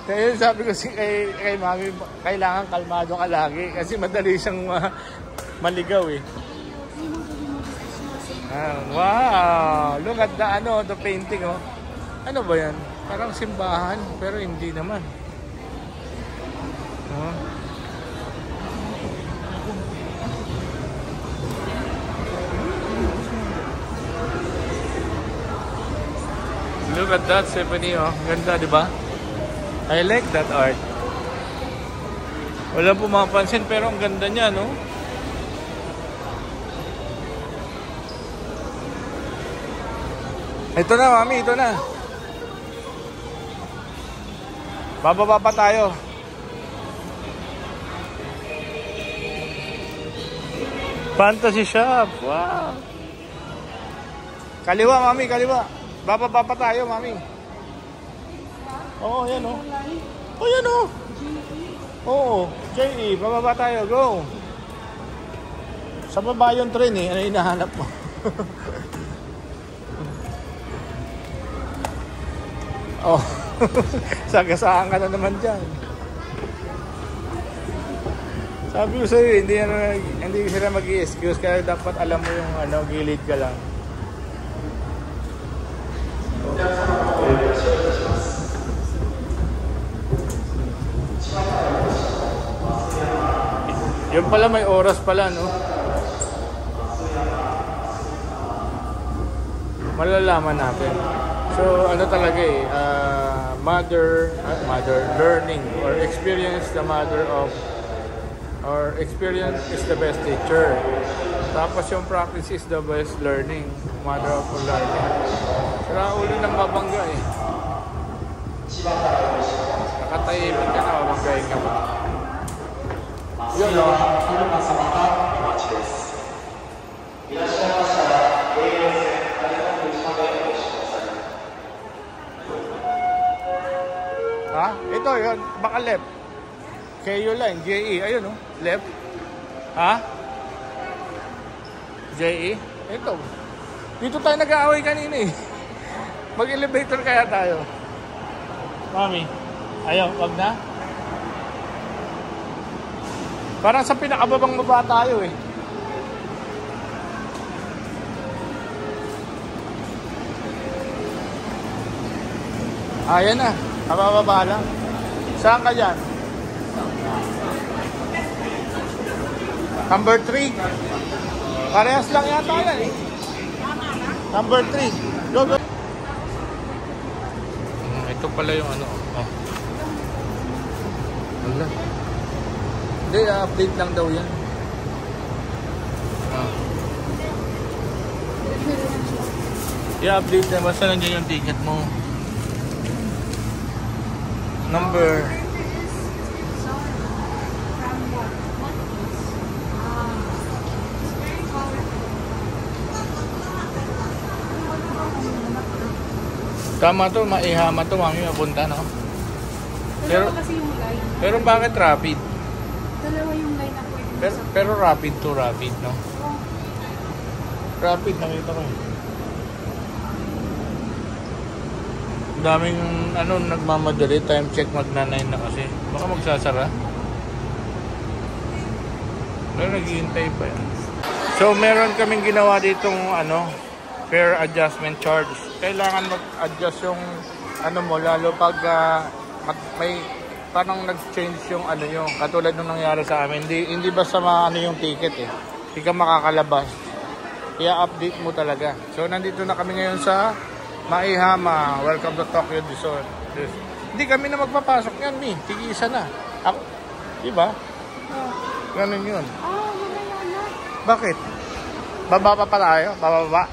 Kaya sabi ko kay Mami, kailangan kalmado ka lagi kasi madali siyang maligaw eh. Wow, look at the painting, oh. Ano ba yan? Parang simbahan pero hindi naman. Look at that, Stephanie, oh. Ganda, di ba? I like that art. Wala pumapansin pero ang ganda niya, no? Ito na, Mami, ito na. Bababa pa tayo. Fantasy shop. Wow. Kaliwa, Mami, kaliwa. Bababa pa tayo, Mami. Oo, yan, oh. Oh, yan, oh. Oo, JE, bababa tayo. Go. Sa baba yung train, eh. Ano hinahanap mo? Oh, sagasaan ka na naman dyan. Sabi ko sa'yo, hindi sila mag-i-excuse kaya dapat alam mo yung gilid ka lang. Yung pala may oras pala, no? Malalaman natin. So, ano talaga eh, mother learning or experience the mother of, or experience is the best teacher. Tapos yung practice is the best learning. Mother of all learning. Sira ulo ng babangga eh. Nakatahimik ka na, babanggayin ka pa. Yun o. Ha? Ito yun, baka left. KU line, JE, ayun o, left. Ha? JE? Ito. Dito tayo nag-aaway kanina eh. Mag-elevator kaya tayo. Mami, ayaw, wag na. Parang sa pinakababang baba tayo eh. Ayan na, kabababa lang. Saan ka dyan? Number 3. Parehas lang yata yan eh. Number 3. Go, go. Ito pala yung ano. Oh. Wala. Hindi, update lang daw yan. Oh. I-update na. Basta nandiyan yung ticket mo. Number. Tama to, maihama to, mami, mapunta, no? Dalawa kasi yung line. Pero bakit rapid? Dalawa yung line na pwede. Pero rapid to rapid, no? Rapid, nakita ko eh. Daming, ano, nagmamadali. Time check, magna-9 na kasi. Baka magsasara. Pero naghihintay pa yan. So, meron kaming ginawa ditong, ano, fare adjustment charge. Kailangan mag-adjust yung ano mo, lalo pag may parang nag-change yung ano yung katulad nung nangyari sa amin. Hindi basta ano yung ticket eh. Hindi ka makakalabas. Kaya update mo talaga. So nandito na kami ngayon sa Maihama. Welcome to Tokyo Dison. Hindi kami na magpapasok yan, Mi. Tigisa na. Ako, diba? Ganun yun. Bakit? Baba pa tayo? Bababa?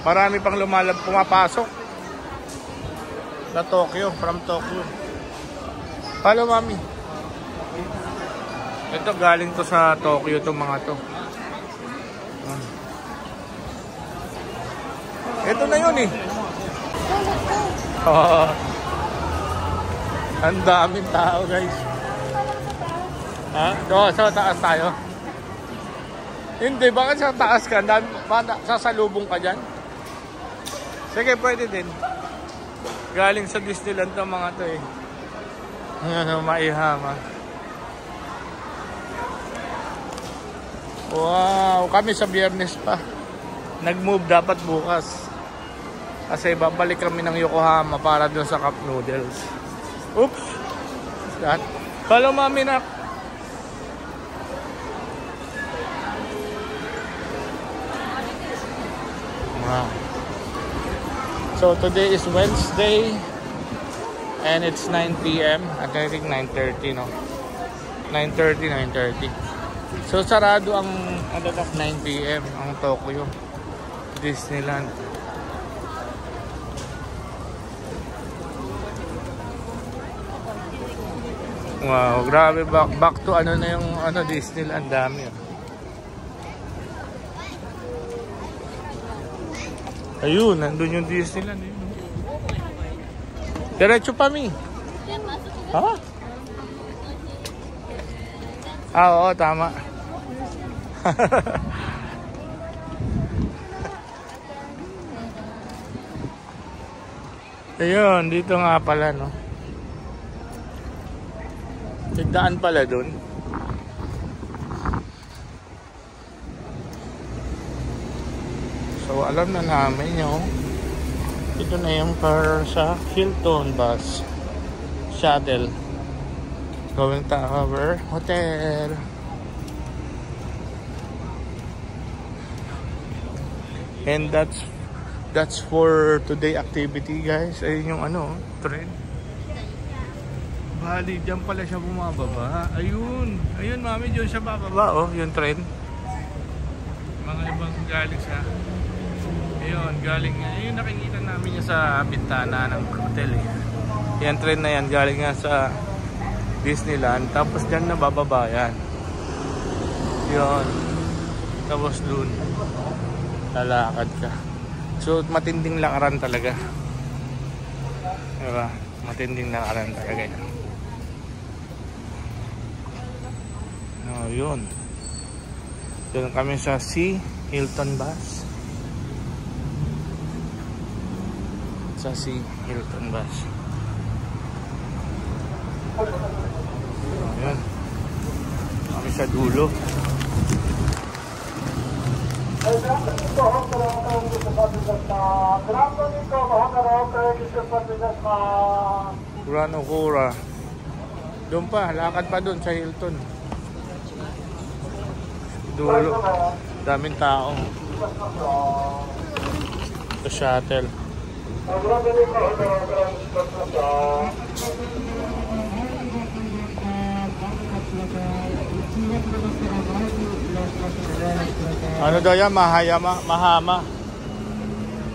Marami pang pumapasok na Tokyo, from Tokyo. Hello, mami. Ito, galing to sa Tokyo, itong mga to. Ito na yun eh. Oh, ang daming tao, guys. Ha? Sa taas tayo. Hindi, bakit sa taas ka? Sasalubong ka dyan? Sige, pwede din. Galing sa Disneyland ng mga to eh. Ano, Maihama. Wow, kami sa Biyernes pa. Nag-move dapat bukas. Kasi babalik kami ng Yokohama para doon sa Cup Noodles. Oops. That. Follow mami na. Wow. So today is Wednesday and it's 9 p.m. I think 9:30, no? 9:30. So sarado ang 9 p.m. ang Tokyo Disneyland. Wow, grabe, back to ano na yung Disneyland, dami. Ayun, nandun yung Disneyland. Diretso pa, Mi. Ha? Oo, tama. Ayun, dito nga pala, no? Tigdaan pala dun. So, alam na namin yung ito na yung para sa Hilton bus shuttle going to our hotel. And that's for today activity, guys. Ayun yung train. Bali, dyan pala siya bumababa. Ayun. Ayun, mami, dyan siya bababa. Oh, yung train. Mga ibang galing sa... Ayun, galing nga. Ayun, nakikita namin niya sa bintana ng hotel eh. Yan, train na yan. Galing nga sa Disneyland. Tapos dyan na bababa yan. Yun. Tapos dun. Lalakad ka. So, matinding lakaran talaga. Diba? Matinding lakaran talaga yan. Oh, yun. Doon kami sa Sea Hilton Bus. Sa Sea Hilton Bus. Oh, yun. Kami sa dulo. Grand Okura. Doon pa, lakad pa doon sa Hilton. Dulo. Daming tao. Sa shuttle. Ano daw yan? Mahama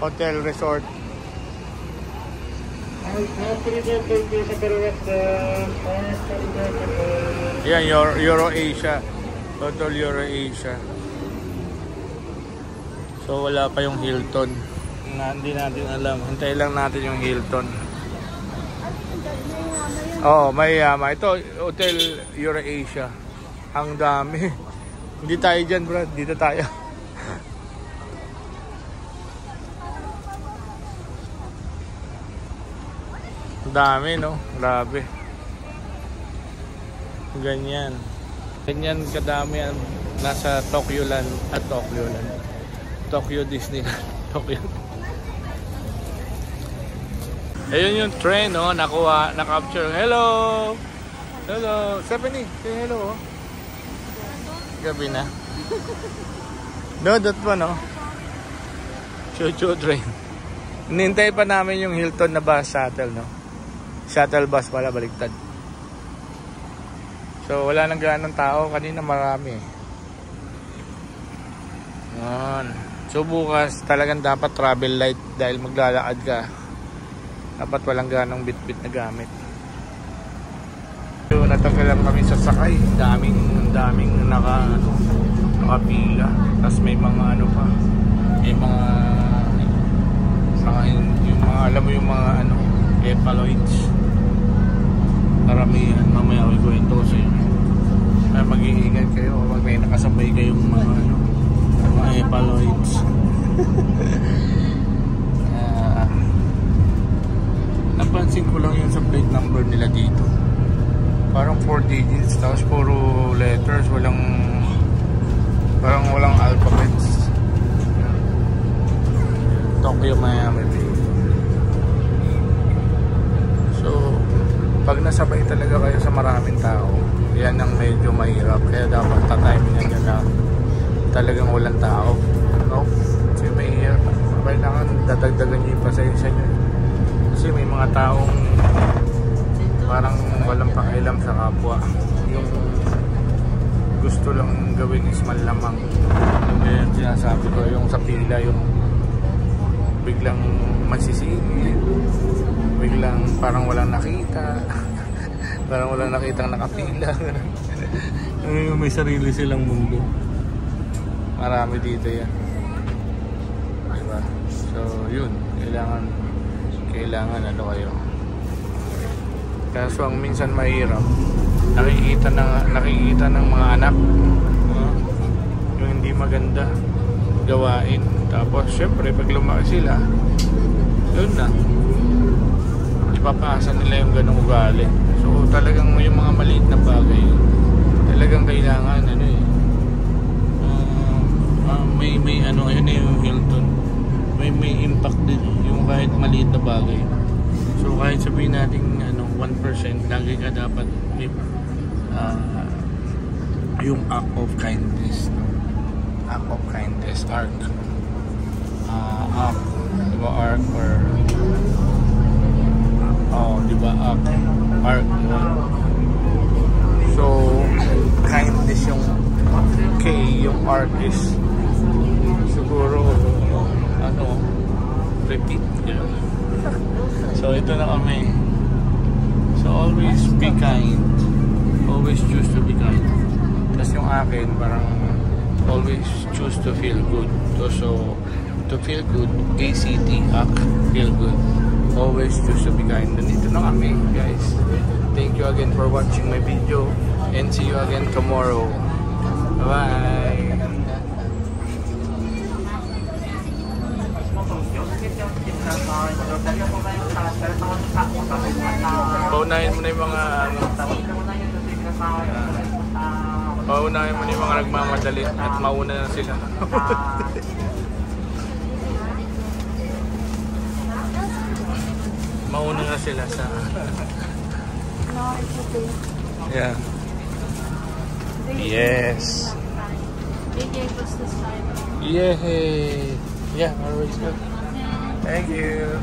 Hotel Resort. Yan, Euro Asia. Hotel Euro Asia. So wala pa yung Hilton. Hindi natin alam. Hintay lang natin yung Hilton. Oo, Mayama. Ito, Hotel Euro Asia. Ang dami. Hindi tayo dyan, bro. Dito tayo. Ang dami, no? Grabe. Ganyan. Ganyan kadami ang nasa Tokyo Land. Tokyo Disneyland. Tokyo. Ayun yung train, no? Na-capture. Hello! Hello! Stephanie, say hello, oh. Gabi na. No, that one, no? Chuchu train. Nintay pa namin yung Hilton na bus shuttle, no? Shuttle bus pala, baliktad. So, wala nang ganong tao. Kanina marami. Yan. So, bukas talagang dapat travel light dahil maglalakad ka. Dapat walang ganong bit-bit na gamit. So, natanggalan kami sa sakay. Daming nakapila. Tapos may mga ano pa. May mga yung mga, alam mo yung mga ano, Epaloids. Karamihan. Mamaya ako ikwento sa inyo. Kaya mag-iingat kayo pag may nakasabay kayong mga ano, mga Epaloids. Napansin ko lang yun sa plate number nila dito. Parang 4 digits, tapos puro letters, parang walang alphabets. Tokyo, Miami. So, pag nasabay talaga kayo sa maraming tao, yan ang medyo mahirap. Kaya dapat tatiming nyo na talagang walang tao. No? Kasi mahirap. Kailangan dadagdagan nyo yung pasensya nyo. Kasi may mga taong parang walang pakialam sa kapwa. Yung gusto lang gawin is manlamang. Yung ganyan sinasabi ko, yung sa pila, yung biglang masisingit, biglang parang walang nakita, parang walang nakitang nakapila. May sarili silang mundo. Marami dito yan. Diba? So yun, kailangan ano kayo. Kaso ang minsan mahirap, nakikita ng mga anak, yung hindi maganda gawain. Tapos syempre pag lumaki sila, yun na, ipapasa nila yung ganong ugali. So talagang yung mga maliit na bagay talagang kailangan ano eh, may ano, ayun yung Hilton, may impact din yung kahit maliit na bagay. So kahit sabihin natin ano 1%, lagi ka dapat may yung act of kindness, no? Act of kindness, arc, diba arc or diba arc mo. So, kindness yung K, yung artist. Siguro, ano, repeat. Yeah. So, ito na kami. So, always be kind. Always choose to be kind. Tapos yung akin, parang always choose to feel good. So, to feel good, ACT, act, feel good. Always choose to be kind. Nandito na kami, guys. Thank you again for watching my video. And see you again tomorrow. Bye! Paunahin mo na yung mga ano. Paunahin mo na yung mga nagmamadali at mauna na sila. Mauna na sila sa... No, it's okay. Yeah. Yes. They gave us this time. Yay! Yeah, always good. Thank you.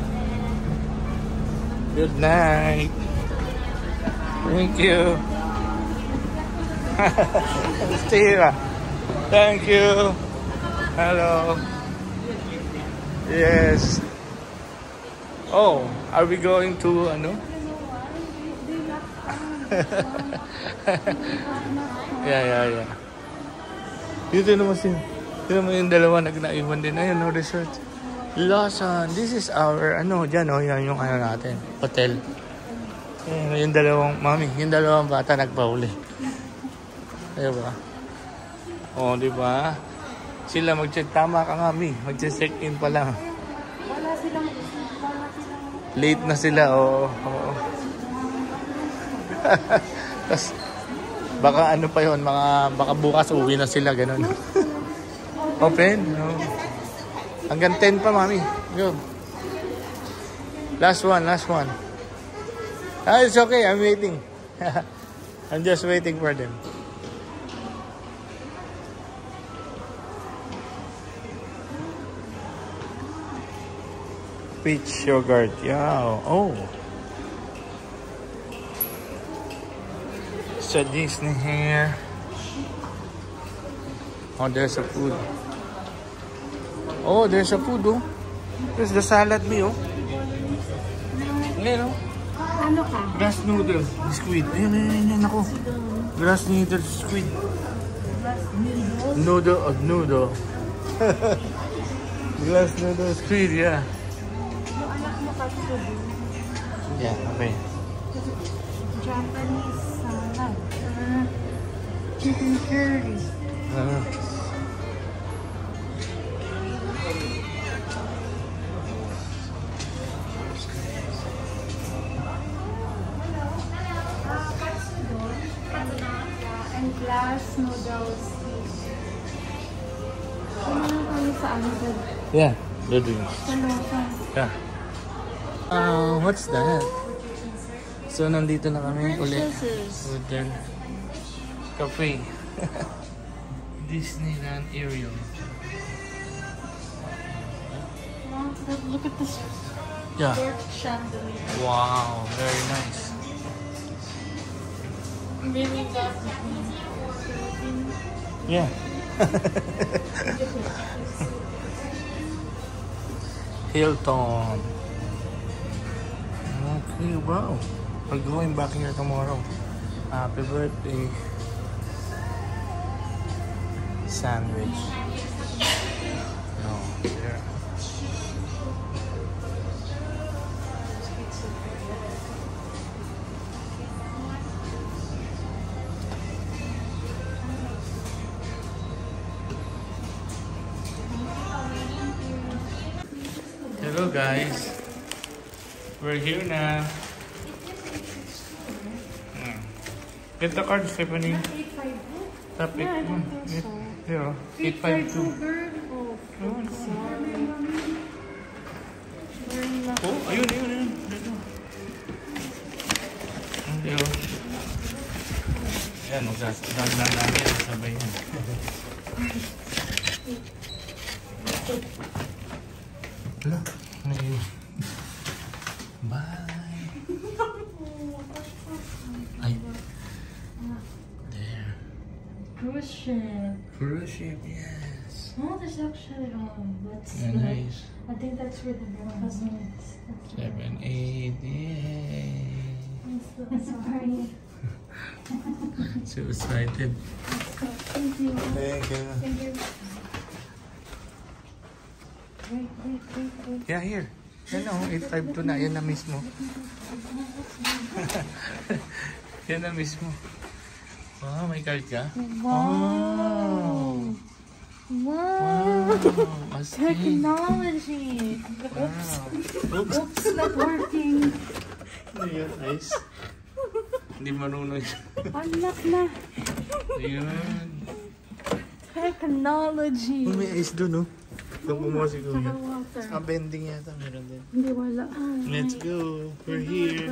Good night. Thank you. Steve. Thank you. Hello. Yes. Oh, are we going to ano? Yeah. Dito naman siya. Dito naman yung dalawa naiwan din. Ayun, no, resort. Lawson. This is our, ano, dyan, oh, yan yung ano natin. Hotel. Ayun, yung dalawang, mami, yung dalawang bata nagpauli. Ayun ba? Oh, di ba? Sila mag-check. Tama ka nga, mi. Mag-check-in pa lang. Wala silang... Late na sila, oo. Tapos, baka ano pa yun, baka bukas uwi na sila, ganun. Open? No. Hanggang 10 pa, mami. Go. Last one. Ah, it's okay, I'm waiting. I'm just waiting for them. Peach yogurt, yeah. Oh. So Disney here. Oh, there's a food. Oh, there's a food, oh. There's the salad me, oh. Ayan, oh. Ano ka? Grass noodle, squid. Ayan, ako. Grass noodle, squid. Noodle. Grass noodle, squid, yeah. Yung anak mo kasi Yeah, okay. Japanese salad. Chicken curry. And glass noodles. Ano kami sa ano dun? Yeah, the drinks. Sa Lawson. Yeah. What's that? So, nandito na kami ulit. Hotel. Cafe. Disneyland area. Look at this Yeah. chandelier. Wow, very nice. Really got Yeah. Hilton. Okay, wow. We're going back here tomorrow. Happy birthday. Sandwich. No, there. Hello guys. We're here now. Get the card, Stephanie. Tap it. Yeah, 852. Oh, ayun. Dito. Ayun. Ayan, magsasabi lang namin. Sabay yan. Wala. Bye. cruise ship. Cruise ship, yes. Oh, there's actually what's Yeah, nice. I think that's where the bronze is. 7, 8, yay! I'm so sorry. So excited. Thank you. Thank you. Thank you. Wait. Yeah, here. Yan o, 852 na. Yan na mismo. Yan na mismo. Wow, may card ka? Wow. Wow. Astig. Technology. Wow. Oops, not working. Ayan, nice. Hindi marunong yun. Unlock na. Ayan. Technology. Oh, may ice doon, oh. Doon po mo si Kuya. Water. Sa bending yata, meron din. Hindi, wala. Let's go. We're here.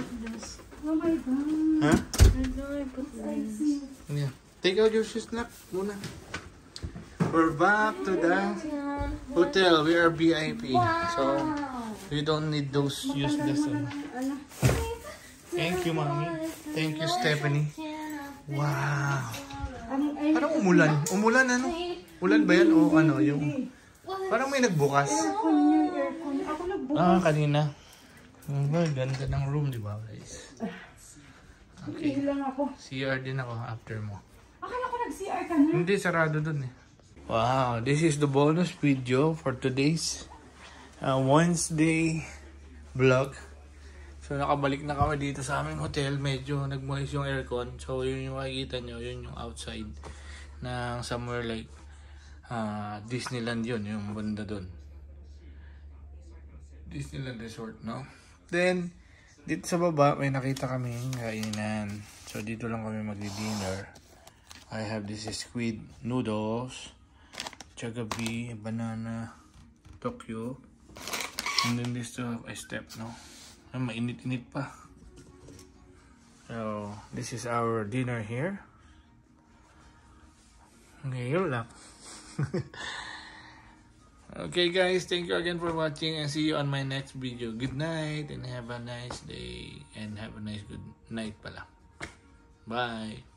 Oh my God. Huh? Where do I put this? Yeah. Take out your shoes, Nak. Muna. We're back to the hotel. We are VIP. So, we don't need those useless. Thank you, Mommy. Thank you, Stephanie. Wow. Parang umulan. Umulan, ano? Ulan ba yan? O ano, yung... Parang may nagbukas. Aircon. Ako nagbukas. Ah, kanina. Ganda ng room, di ba, guys? Okay. Lang ako. CR din ako after mo. Akala ko nag-CR ka na. Hindi, sarado dun eh. Wow, this is the bonus video for today's Wednesday vlog. So, nakabalik na kami dito sa aming hotel. Medyo nag-moist yung aircon. So, yun yung makikita nyo. Yun yung outside ng somewhere like Disneyland yun. Yung banda dun. Disneyland Resort, no? Then, dito sa baba, may nakita kaming kainan. So, dito lang kami magdi-dinner. I have this squid noodles, Chagabi, banana, Tokyo, and then this a step, no? Ay, mainit-init pa. So, this is our dinner here. Ngayon lang. Okay guys, thank you again for watching and see you on my next video. Good night and have a nice day and have a nice good night pala. Bye.